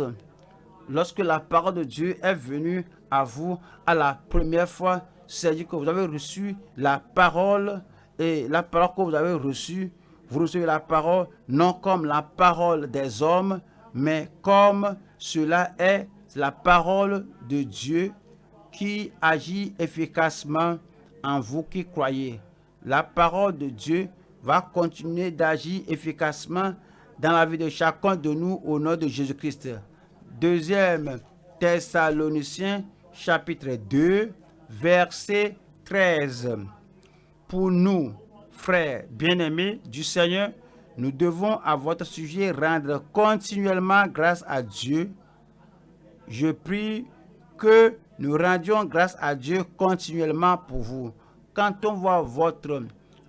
Speaker 1: lorsque la parole de Dieu est venue à vous à la première fois. C'est dit que vous avez reçu la parole, et la parole que vous avez reçue, vous recevez la parole non comme la parole des hommes, mais comme cela est la parole de Dieu qui agit efficacement en vous qui croyez. La parole de Dieu va continuer d'agir efficacement dans la vie de chacun de nous au nom de Jésus-Christ. 2 Thessaloniciens chapitre 2 verset 13. Pour nous, frères bien-aimés du Seigneur, nous devons à votre sujet rendre continuellement grâce à Dieu. Je prie que nous rendions grâce à Dieu continuellement pour vous. Quand on voit votre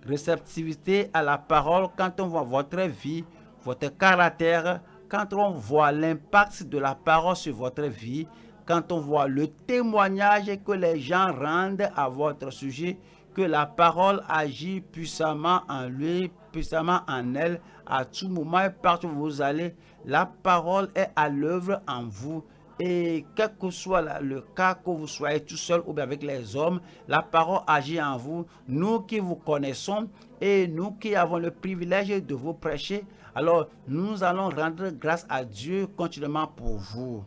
Speaker 1: réceptivité à la parole, quand on voit votre vie, votre caractère, quand on voit l'impact de la parole sur votre vie, quand on voit le témoignage que les gens rendent à votre sujet, que la parole agit puissamment en lui, puissamment en elle, à tout moment et partout où vous allez, la parole est à l'œuvre en vous. Et quel que soit le cas, que vous soyez tout seul ou bien avec les hommes, la parole agit en vous. Nous qui vous connaissons et nous qui avons le privilège de vous prêcher, alors nous allons rendre grâce à Dieu continuellement pour vous.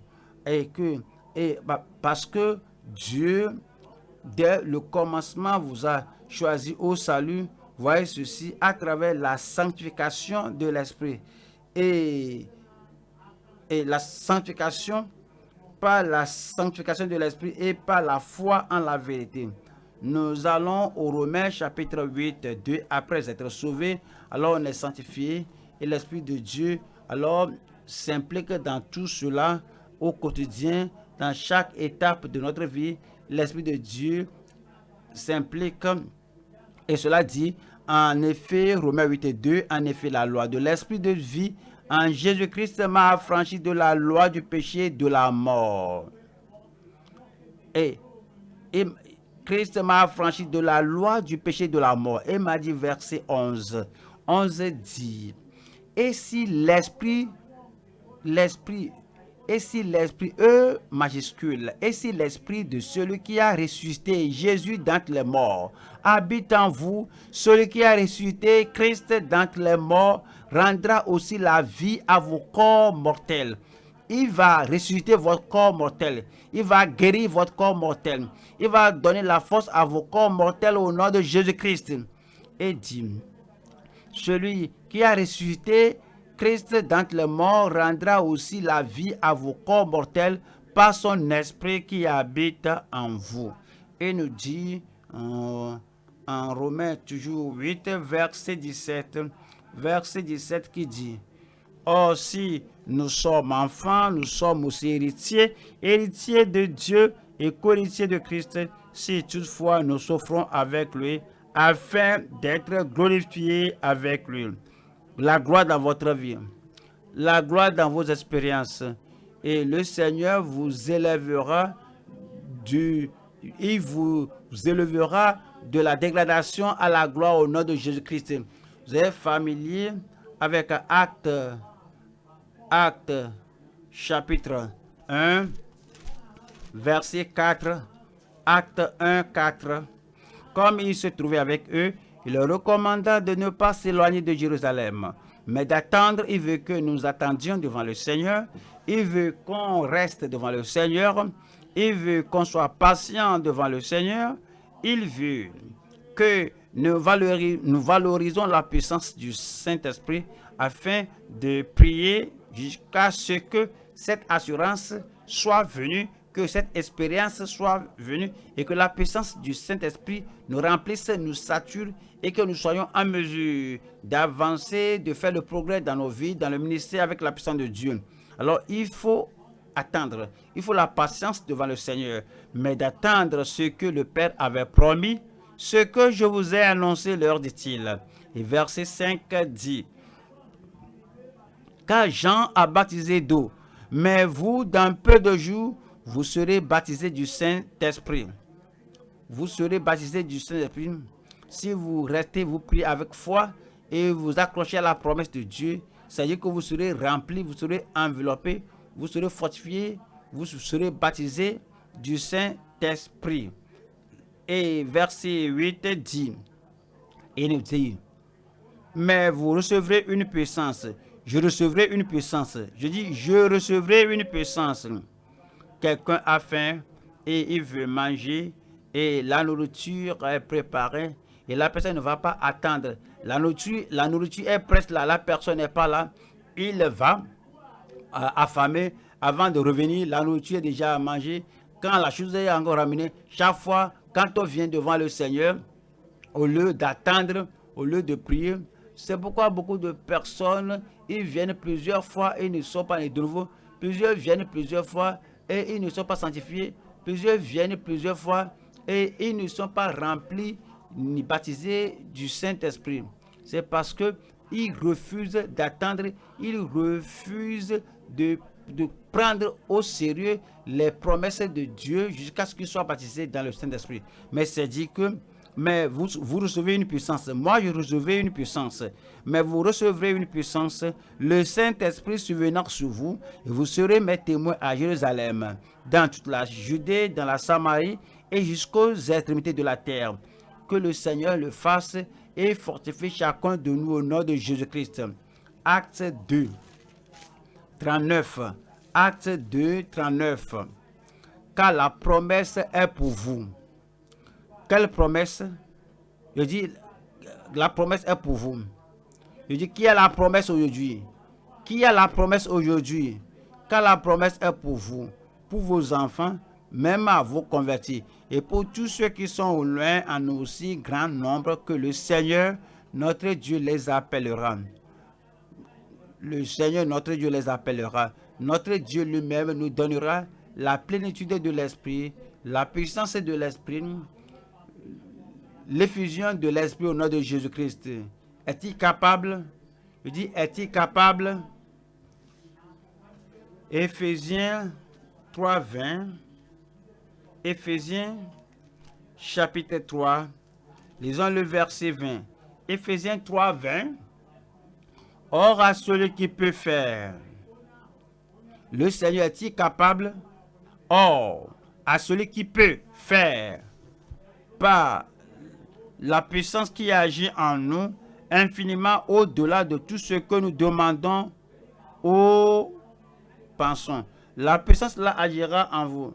Speaker 1: Parce que Dieu, dès le commencement, vous a choisi au salut. Voyez ceci à travers la sanctification de l'esprit. Et la sanctification, par la sanctification de l'esprit et par la foi en la vérité. Nous allons au Romains chapitre 8, 2. Après être sauvés, alors on est sanctifié et l'Esprit de Dieu alors s'implique dans tout cela au quotidien, dans chaque étape de notre vie. L'Esprit de Dieu s'implique et cela dit, en effet, Romains 8 et 2, en effet, la loi de l'Esprit de vie en Jésus-Christ m'a affranchi de la loi du péché et de la mort. Et Christ m'a affranchi de la loi du péché et de la mort. Et m'a dit, verset 11. 11 dit, et si l'esprit, E majuscule, et si l'esprit de celui qui a ressuscité Jésus d'entre les morts habite en vous, celui qui a ressuscité Christ d'entre les morts rendra aussi la vie à vos corps mortels. Il va ressusciter votre corps mortel. Il va guérir votre corps mortel. Il va donner la force à vos corps mortels au nom de Jésus-Christ. Et dit, celui qui a ressuscité Christ d'entre les morts rendra aussi la vie à vos corps mortels par son esprit qui habite en vous. Et nous dit en Romains toujours 8, verset 17 qui dit, or si nous sommes enfants, nous sommes aussi héritiers de Dieu et co-héritiers de Christ, si toutefois nous souffrons avec lui, afin d'être glorifiés avec lui. La gloire dans votre vie, la gloire dans vos expériences, et le Seigneur vous élèvera Il vous élevera de la dégradation à la gloire au nom de Jésus-Christ. Vous êtes familier avec Acte chapitre 1, verset 4. Acte 1, 4. Comme il se trouvait avec eux, il leur recommanda de ne pas s'éloigner de Jérusalem, mais d'attendre. Il veut que nous attendions devant le Seigneur. Il veut qu'on reste devant le Seigneur. Il veut qu'on soit patient devant le Seigneur. Il veut que nous valorisons la puissance du Saint-Esprit afin de prier jusqu'à ce que cette assurance soit venue, que cette expérience soit venue et que la puissance du Saint-Esprit nous remplisse, nous sature et que nous soyons en mesure d'avancer, de faire le progrès dans nos vies, dans le ministère avec la puissance de Dieu. Alors, il faut attendre, il faut la patience devant le Seigneur, mais d'attendre ce que le Père avait promis, ce que je vous ai annoncé, leur dit-il. Et verset 5 dit, car Jean a baptisé d'eau, mais vous, dans peu de jours, vous serez baptisés du Saint-Esprit. Vous serez baptisés du Saint-Esprit si vous restez, vous priez avec foi et vous accrochez à la promesse de Dieu. C'est-à-dire que vous serez remplis, vous serez enveloppés, vous serez fortifiés, vous serez baptisés du Saint-Esprit. Et verset 8 dit, il nous dit, mais vous recevrez une puissance. Je recevrai une puissance. Je dis, je recevrai une puissance. Quelqu'un a faim et il veut manger et la nourriture est préparée et la personne ne va pas attendre. La nourriture est presque là, la personne n'est pas là. Il va affamé avant de revenir, la nourriture est déjà à manger. Quand la chose est encore ramenée, chaque fois, quand on vient devant le Seigneur, au lieu d'attendre, au lieu de prier, c'est pourquoi beaucoup de personnes, ils viennent plusieurs fois et ils ne sont pas de nouveau. Plusieurs viennent plusieurs fois et ils ne sont pas sanctifiés. Plusieurs viennent plusieurs fois et ils ne sont pas remplis ni baptisés du Saint-Esprit. C'est parce qu'ils refusent d'attendre, ils refusent de prendre au sérieux les promesses de Dieu jusqu'à ce qu'ils soient baptisés dans le Saint-Esprit. Mais c'est dit que mais vous recevez une puissance. Moi, je recevrai une puissance. Mais vous recevrez une puissance. Le Saint-Esprit survenant sur vous. Et vous serez mes témoins à Jérusalem, dans toute la Judée, dans la Samarie et jusqu'aux extrémités de la terre. Que le Seigneur le fasse et fortifie chacun de nous au nom de Jésus-Christ. Acte 2, 39. Acte 2, 39. Car la promesse est pour vous. Quelle promesse? Je dis, la promesse est pour vous. Je dis, qui a la promesse aujourd'hui? Qui a la promesse aujourd'hui? Car la promesse est pour vous, pour vos enfants, même à vos convertis, et pour tous ceux qui sont au loin en aussi grand nombre que le Seigneur, notre Dieu, les appellera. Le Seigneur, notre Dieu, les appellera. Notre Dieu lui-même nous donnera la plénitude de l'Esprit, la puissance de l'Esprit, l'effusion de l'Esprit au nom de Jésus-Christ. Est-il capable? Je dis, est-il capable? Éphésiens 3, 20. Éphésiens chapitre 3. Lisons le verset 20. Éphésiens 3, 20. Or à celui qui peut faire. Le Seigneur est-il capable? Or à celui qui peut faire par la puissance qui agit en nous, infiniment au-delà de tout ce que nous demandons ou pensons. La puissance là agira en vous.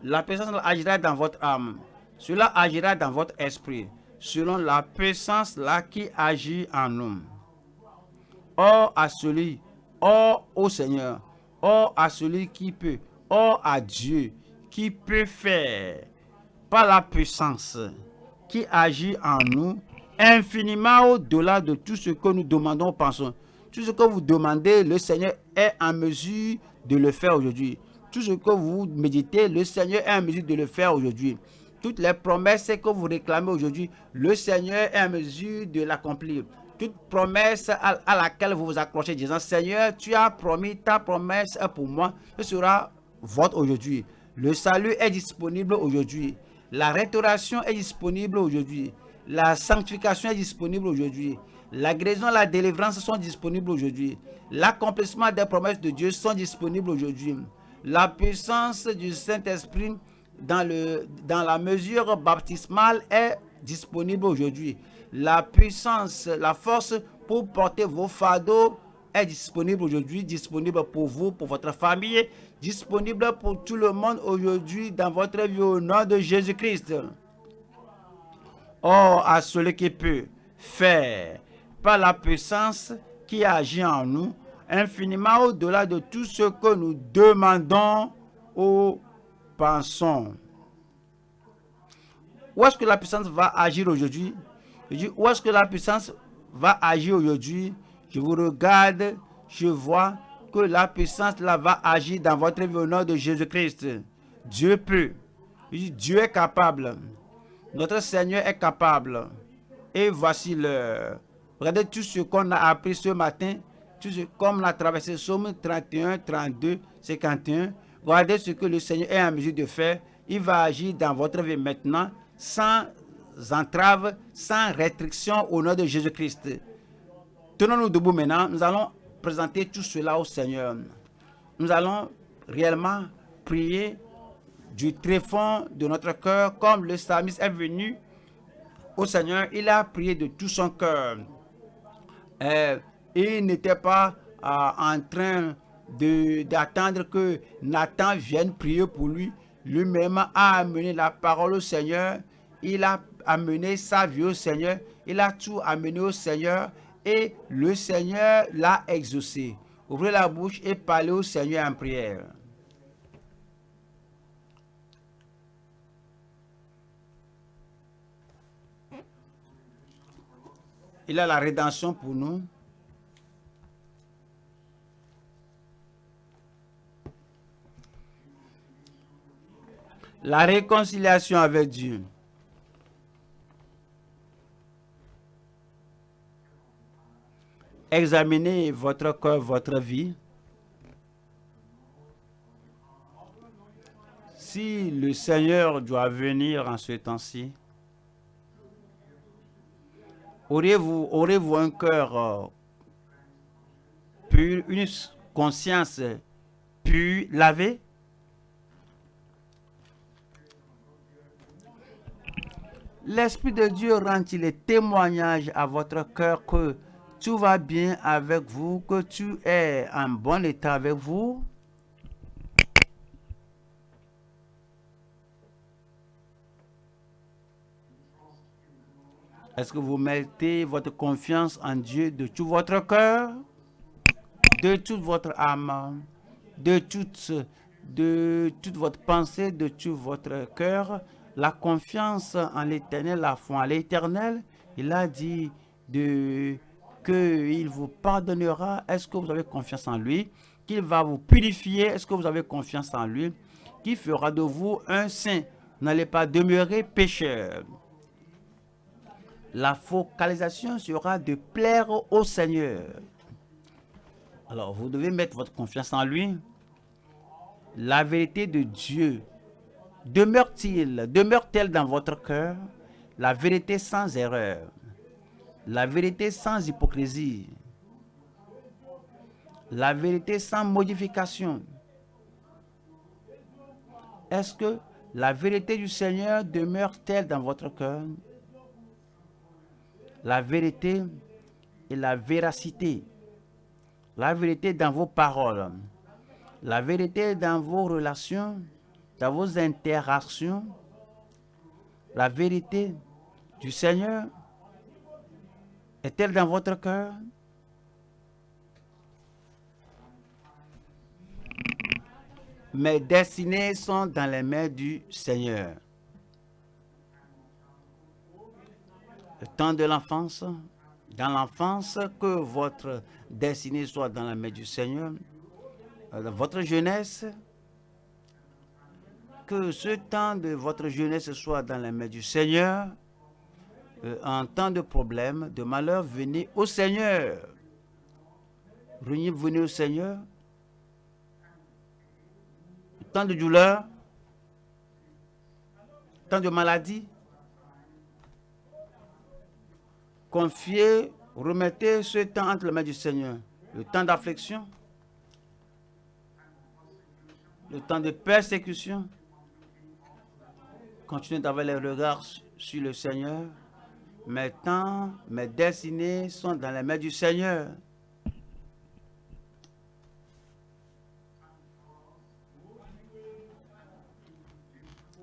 Speaker 1: La puissance là agira dans votre âme. Cela agira dans votre esprit, selon la puissance là qui agit en nous. Or à celui, or au Seigneur, or à celui qui peut, or à Dieu qui peut faire par la puissance qui agit en nous, infiniment au-delà de tout ce que nous demandons ou pensons. Tout ce que vous demandez, le Seigneur est en mesure de le faire aujourd'hui. Tout ce que vous méditez, le Seigneur est en mesure de le faire aujourd'hui. Toutes les promesses que vous réclamez aujourd'hui, le Seigneur est en mesure de l'accomplir. Toute promesse à laquelle vous vous accrochez, disant, Seigneur, tu as promis, ta promesse est pour moi, ce sera votre aujourd'hui. Le salut est disponible aujourd'hui. La restauration est disponible aujourd'hui. La sanctification est disponible aujourd'hui. La guérison et la délivrance sont disponibles aujourd'hui. L'accomplissement des promesses de Dieu sont disponibles aujourd'hui. La puissance du Saint-Esprit dans la mesure baptismale est disponible aujourd'hui. La puissance, la force pour porter vos fardeaux est disponible aujourd'hui, disponible pour vous, pour votre famille, disponible pour tout le monde aujourd'hui dans votre vie au nom de Jésus-Christ. Or, à celui qui peut faire par la puissance qui agit en nous, infiniment au-delà de tout ce que nous demandons ou pensons. Où est-ce que la puissance va agir aujourd'hui? Je dis, où est-ce que la puissance va agir aujourd'hui? Je vous regarde, je vois que la puissance là va agir dans votre vie au nom de Jésus-Christ. Dieu peut. Je dis, Dieu est capable. Notre Seigneur est capable. Et voici l'heure. Regardez tout ce qu'on a appris ce matin, tout ce comme on a traversé Psaume 31, 32, 51. Regardez ce que le Seigneur est en mesure de faire. Il va agir dans votre vie maintenant, sans entrave, sans restriction au nom de Jésus-Christ. Tenons-nous debout maintenant. Nous allons présenter tout cela au Seigneur. Nous allons réellement prier du tréfonds de notre cœur, comme le psalmiste est venu au Seigneur. Il a prié de tout son cœur. Il n'était pas en train d'attendre que Nathan vienne prier pour lui. Lui-même a amené la parole au Seigneur. Il a amené sa vie au Seigneur. Il a tout amené au Seigneur. Et le Seigneur l'a exaucé. Ouvrez la bouche et parlez au Seigneur en prière. Il a la rédemption pour nous. La réconciliation avec Dieu. Examinez votre cœur, votre vie. Si le Seigneur doit venir en ce temps-ci, aurez-vous un cœur pur, une conscience pure, lavée? L'Esprit de Dieu rend-il témoignage à votre cœur que tout va bien avec vous, que tu es en bon état avec vous? Est-ce que vous mettez votre confiance en Dieu de tout votre cœur, de toute votre âme, de toute votre pensée, de tout votre cœur? La confiance en l'Éternel, la foi en l'Éternel, il a dit qu'il vous pardonnera. Est-ce que vous avez confiance en lui? Qu'il va vous purifier. Est-ce que vous avez confiance en lui? Qui fera de vous un saint. N'allez pas demeurer pécheur. La focalisation sera de plaire au Seigneur. Alors, vous devez mettre votre confiance en lui. La vérité de Dieu demeure-t-elle dans votre cœur? La vérité sans erreur, la vérité sans hypocrisie, la vérité sans modification. Est-ce que la vérité du Seigneur demeure-t-elle dans votre cœur? La vérité et la véracité, la vérité dans vos paroles, la vérité dans vos relations, dans vos interactions, la vérité du Seigneur est-elle dans votre cœur? Mes destinées sont dans les mains du Seigneur. Le temps de l'enfance, dans l'enfance, que votre destinée soit dans la main du Seigneur. Votre jeunesse, que ce temps de votre jeunesse soit dans les mains du Seigneur. En temps de problème, de malheur, venez au Seigneur. Venez au Seigneur. En temps de douleur, temps de maladie, confiez, remettez ce temps entre les mains du Seigneur. Le temps d'affliction, le temps de persécution. Continuez d'avoir les regards sur le Seigneur. Mes temps, mes destinées sont dans les mains du Seigneur.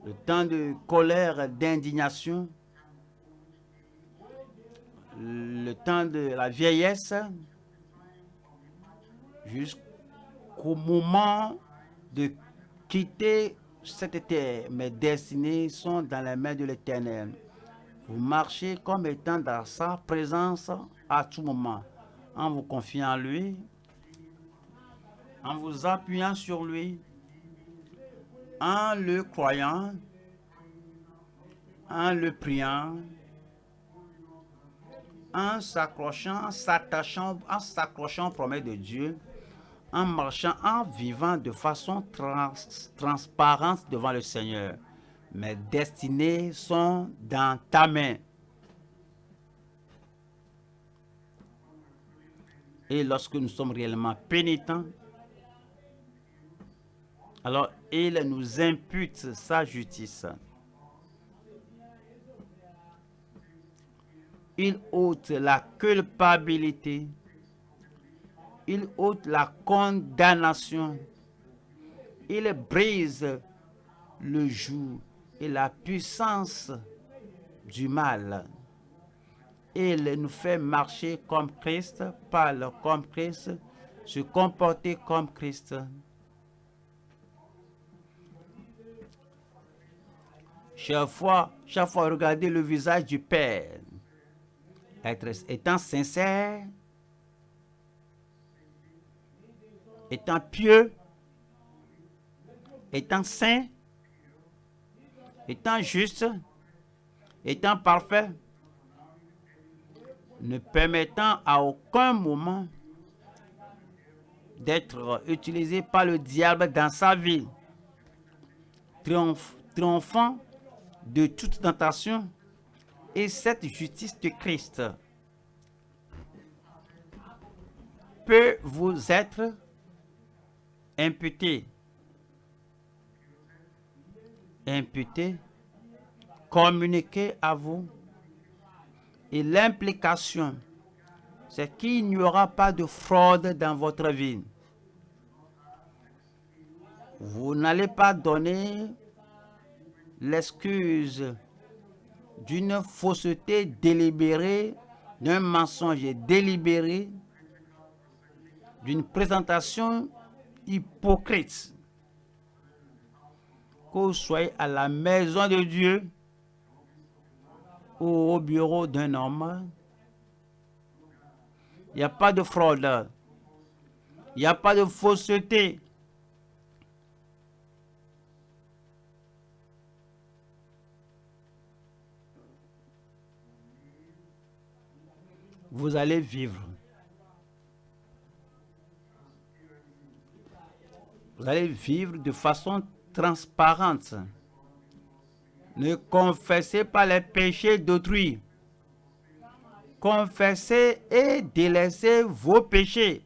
Speaker 1: Le temps de colère, d'indignation, le temps de la vieillesse, jusqu'au moment de quitter cette terre. Mes destinées sont dans les mains de l'Éternel. Vous marchez comme étant dans sa présence à tout moment, en vous confiant en lui, en vous appuyant sur lui, en le croyant, en le priant, en s'accrochant, en s'accrochant aux promesses de Dieu, en marchant, en vivant de façon transparente devant le Seigneur. Mes destinées sont dans ta main. Et lorsque nous sommes réellement pénitents, alors il nous impute sa justice. Il ôte la culpabilité. Il ôte la condamnation. Il brise le joug et la puissance du mal. Il nous fait marcher comme Christ, parler comme Christ, se comporter comme Christ. Chaque fois, regardez le visage du Père. Étant sincère, étant pieux, étant saint, étant juste, étant parfait, ne permettant à aucun moment d'être utilisé par le diable dans sa vie, triomphant de toute tentation, et cette justice de Christ peut vous être imputée, communiquée à vous. Et l'implication, c'est qu'il n'y aura pas de fraude dans votre vie. Vous n'allez pas donner l'excuse d'une fausseté délibérée, d'un mensonge délibéré, d'une présentation hypocrite. Que vous soyez à la maison de Dieu ou au bureau d'un homme, il n'y a pas de fraude, il n'y a pas de fausseté. Vous allez vivre. Vous allez vivre de façon transparente. Ne confessez pas les péchés d'autrui. Confessez et délaissez vos péchés.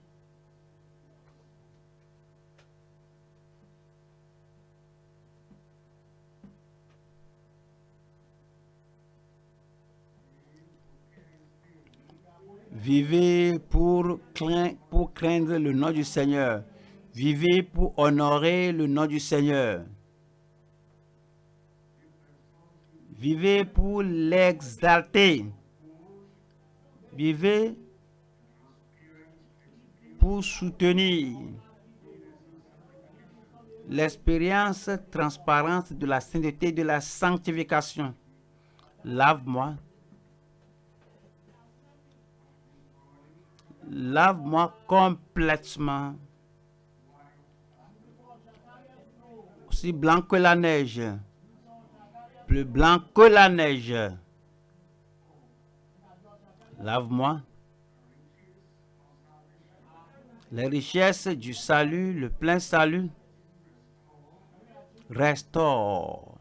Speaker 1: Vivez pour craindre le nom du Seigneur. Vivez pour honorer le nom du Seigneur. Vivez pour l'exalter. Vivez pour soutenir l'expérience transparente de la sainteté et de la sanctification. Lave-moi. Lave-moi complètement. Aussi blanc que la neige. Plus blanc que la neige. Lave-moi. Les richesses du salut, le plein salut. Restaure.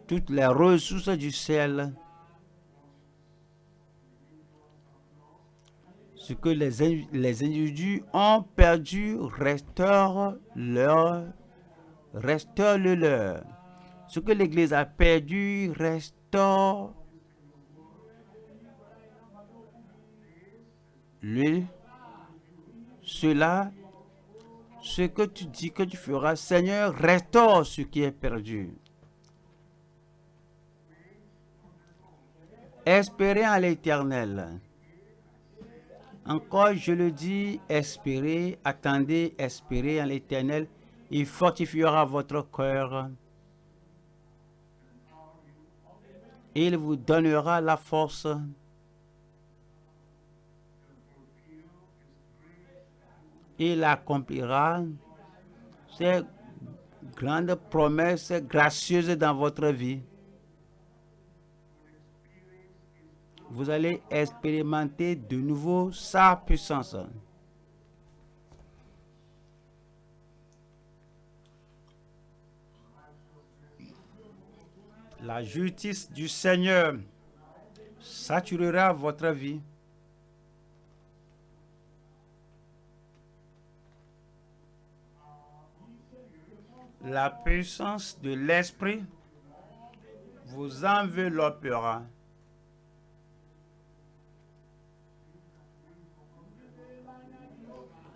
Speaker 1: toutes les ressources du ciel. Ce que les individus ont perdu, restaure-le leur. Ce que l'Église a perdu, restaure-le. Cela, ce que tu dis que tu feras, Seigneur, restaure ce qui est perdu. Espérez en l'Éternel. Encore, je le dis, espérez, attendez, espérez en l'Éternel. Il fortifiera votre cœur. Il vous donnera la force. Il accomplira ces grandes promesses gracieuses dans votre vie. Vous allez expérimenter de nouveau sa puissance. La justice du Seigneur saturera votre vie. La puissance de l'Esprit vous enveloppera.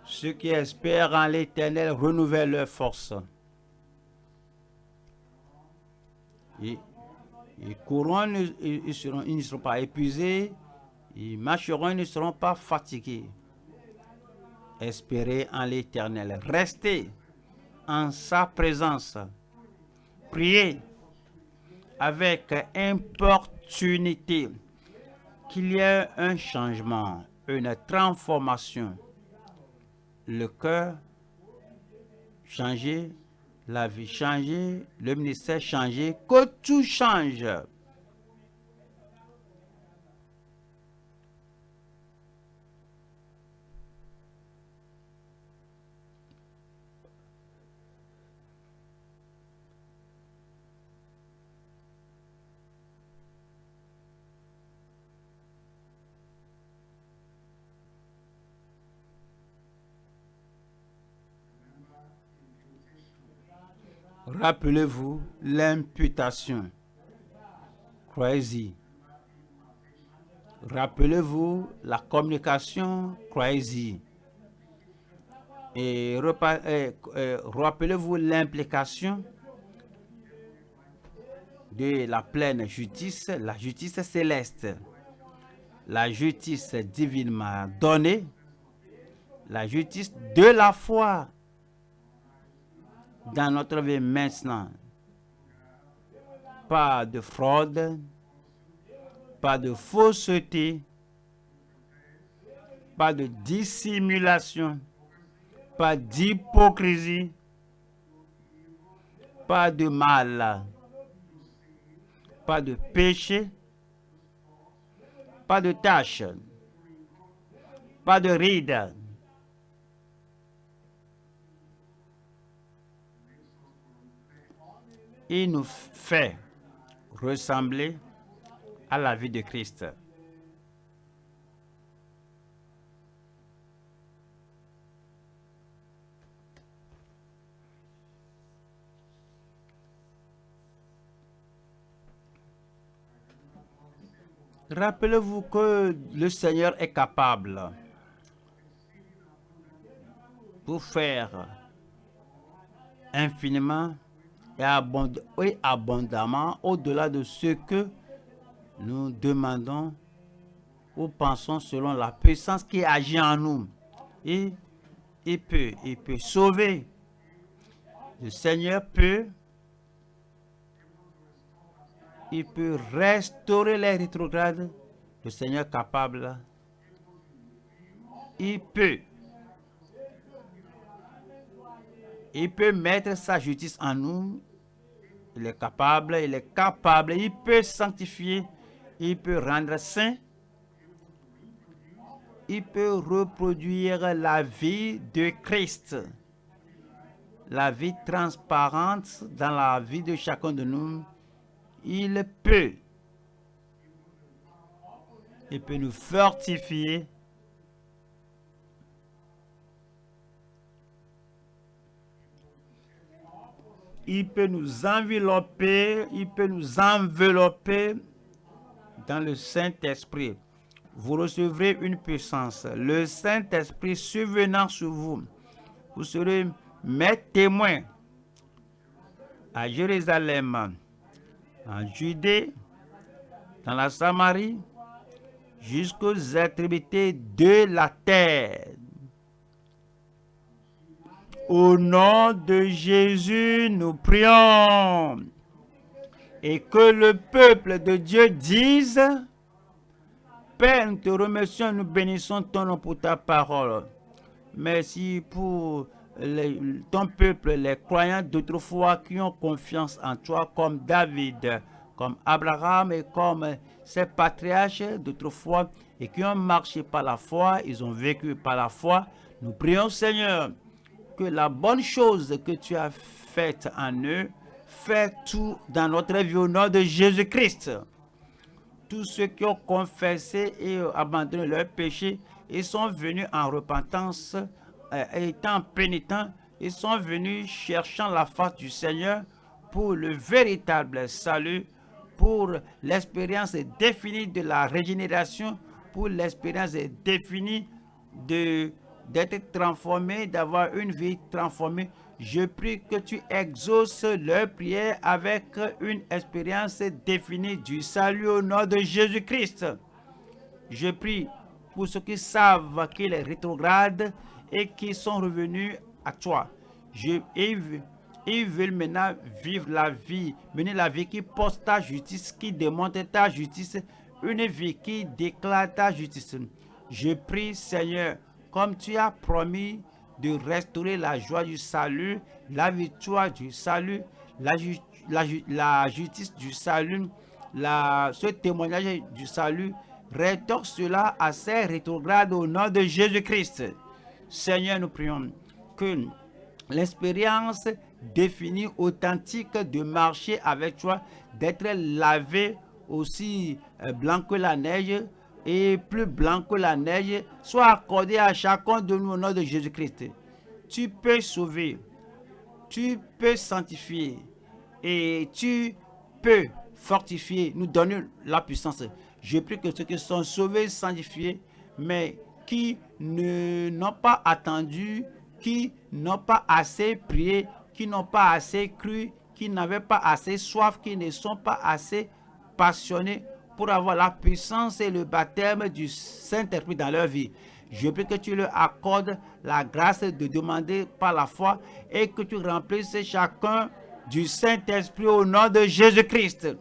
Speaker 1: Ceux qui espèrent en l'Éternel renouvellent leur force. Ils courront, ils ne seront pas épuisés. Ils marcheront, ils ne seront pas fatigués. Espérez en l'Éternel. Restez en sa présence. Priez avec importunité qu'il y ait un changement, une transformation. Le cœur changé, la vie changée, le ministère changé, que tout change. Rappelez-vous l'imputation. Croyez-y. Rappelez-vous la communication. Croyez-y. Et rappelez-vous l'implication de la pleine justice, la justice céleste, la justice divinement donnée, la justice de la foi dans notre vie maintenant. Pas de fraude, pas de fausseté, pas de dissimulation, pas d'hypocrisie, pas de mal, pas de péché, pas de tâche, pas de rides. Il nous fait ressembler à la vie de Christ. Rappelez-vous que le Seigneur est capable pour faire infiniment et abondamment au-delà de ce que nous demandons ou pensons selon la puissance qui agit en nous. Et il peut sauver. Le Seigneur peut restaurer les rétrogrades. Le Seigneur est capable. Il peut mettre sa justice en nous. Il est capable, il peut sanctifier, il peut rendre saint, il peut reproduire la vie de Christ, la vie transparente dans la vie de chacun de nous. Il peut nous fortifier. Il peut nous envelopper, dans le Saint-Esprit. Vous recevrez une puissance. Le Saint-Esprit survenant sur vous. Vous serez mes témoins à Jérusalem, en Judée, dans la Samarie, jusqu'aux extrémités de la terre. Au nom de Jésus, nous prions. Et que le peuple de Dieu dise: Père, nous te remercions, nous bénissons ton nom pour ta parole. Merci pour ton peuple, les croyants d'autrefois qui ont confiance en toi, comme David, comme Abraham et comme ces patriarches d'autrefois, et qui ont marché par la foi, ils ont vécu par la foi. Nous prions, Seigneur, que la bonne chose que tu as faite en eux, fais tout dans notre vie au nom de Jésus-Christ. Tous ceux qui ont confessé et abandonné leurs péchés, ils sont venus en repentance, étant pénitents, ils sont venus cherchant la face du Seigneur pour le véritable salut, pour l'expérience définie de la régénération, pour l'expérience définie d'être transformé, d'avoir une vie transformée. Je prie que tu exauces leur prière avec une expérience définie du salut au nom de Jésus-Christ. Je prie pour ceux qui savent qu'il est rétrograde et qui sont revenus à toi. Ils veulent maintenant vivre la vie, mener la vie qui porte ta justice, qui démontre ta justice, une vie qui déclare ta justice. Je prie, Seigneur, comme tu as promis de restaurer la joie du salut, la victoire du salut, la justice du salut, ce témoignage du salut, restaure cela à ces rétrogrades au nom de Jésus-Christ. Seigneur, nous prions que l'expérience définie, authentique de marcher avec toi, d'être lavé aussi blanc que la neige, et plus blanc que la neige, soit accordé à chacun de nous au nom de Jésus-Christ. Tu peux sauver, tu peux sanctifier et tu peux fortifier, nous donner la puissance. Je prie que ceux qui sont sauvés, sanctifiés, mais qui n'ont pas attendu, qui n'ont pas assez prié, qui n'ont pas assez cru, qui n'avaient pas assez soif, qui ne sont pas assez passionnés pour avoir la puissance et le baptême du Saint-Esprit dans leur vie. Je prie que tu leur accordes la grâce de demander par la foi et que tu remplisses chacun du Saint-Esprit au nom de Jésus-Christ.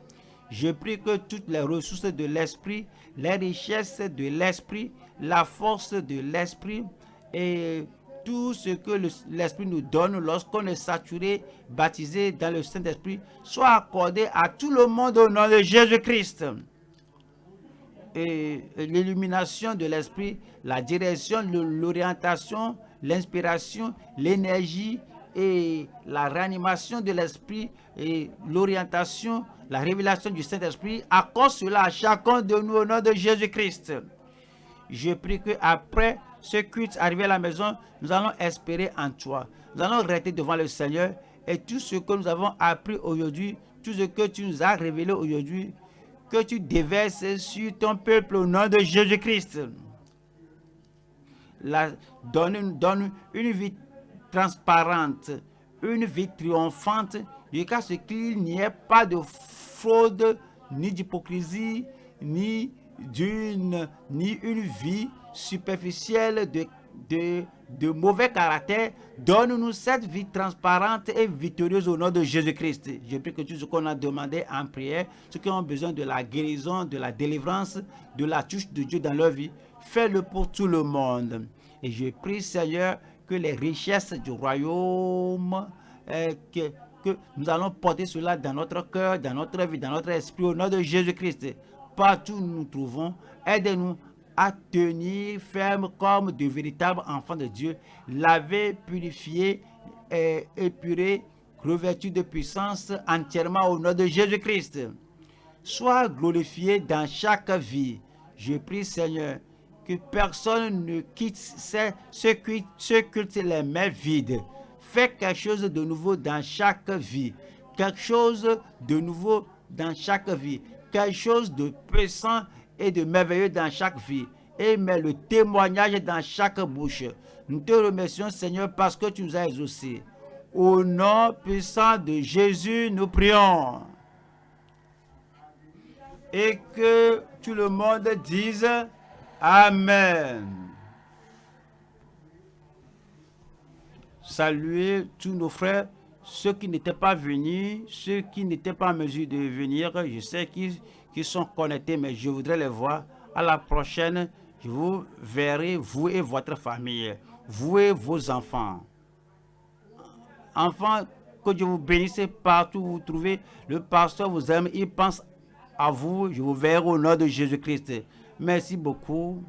Speaker 1: Je prie que toutes les ressources de l'Esprit, les richesses de l'Esprit, la force de l'Esprit et tout ce que l'Esprit nous donne lorsqu'on est saturé, baptisé dans le Saint-Esprit, soit accordé à tout le monde au nom de Jésus-Christ. Et l'illumination de l'Esprit, la direction, l'orientation, l'inspiration, l'énergie et la réanimation de l'Esprit et l'orientation, la révélation du Saint-Esprit, accorde cela à chacun de nous au nom de Jésus-Christ. Je prie qu'après ce culte arrivé à la maison, nous allons espérer en toi. Nous allons rester devant le Seigneur et tout ce que nous avons appris aujourd'hui, tout ce que tu nous as révélé aujourd'hui, que tu déverses sur ton peuple au nom de Jésus-Christ. Donne une vie transparente, une vie triomphante, jusqu'à ce qu'il n'y ait pas de fraude, ni d'hypocrisie, ni une vie superficielle de mauvais caractère. Donne-nous cette vie transparente et victorieuse au nom de Jésus-Christ. Je prie que tout ce qu'on a demandé en prière, ceux qui ont besoin de la guérison, de la délivrance, de la touche de Dieu dans leur vie, fais-le pour tout le monde. Et je prie, Seigneur, que les richesses du royaume, que nous allons porter cela dans notre cœur, dans notre vie, dans notre esprit, au nom de Jésus-Christ. Partout où nous nous trouvons, aide-nous à tenir ferme comme de véritables enfants de Dieu, lavés, purifiés, épurés, revêtus de puissance entièrement au nom de Jésus-Christ. sois glorifié dans chaque vie. Je prie, Seigneur, que personne ne quitte ce culte les mains vides. Fais quelque chose de nouveau dans chaque vie. Quelque chose de nouveau dans chaque vie. Quelque chose de puissant et de merveilleux dans chaque vie. Et mets le témoignage dans chaque bouche. Nous te remercions, Seigneur, parce que tu nous as exaucés. Au nom puissant de Jésus, nous prions. Et que tout le monde dise Amen. Saluez tous nos frères, ceux qui n'étaient pas venus, ceux qui n'étaient pas en mesure de venir. Je sais qu'ils sont connectés, mais je voudrais les voir. À la prochaine, je vous verrai, vous et votre famille, vous et vos enfants. Enfants, que Dieu vous bénisse partout où vous vous trouvez. Le pasteur vous aime, il pense à vous. Je vous verrai au nom de Jésus-Christ. Merci beaucoup.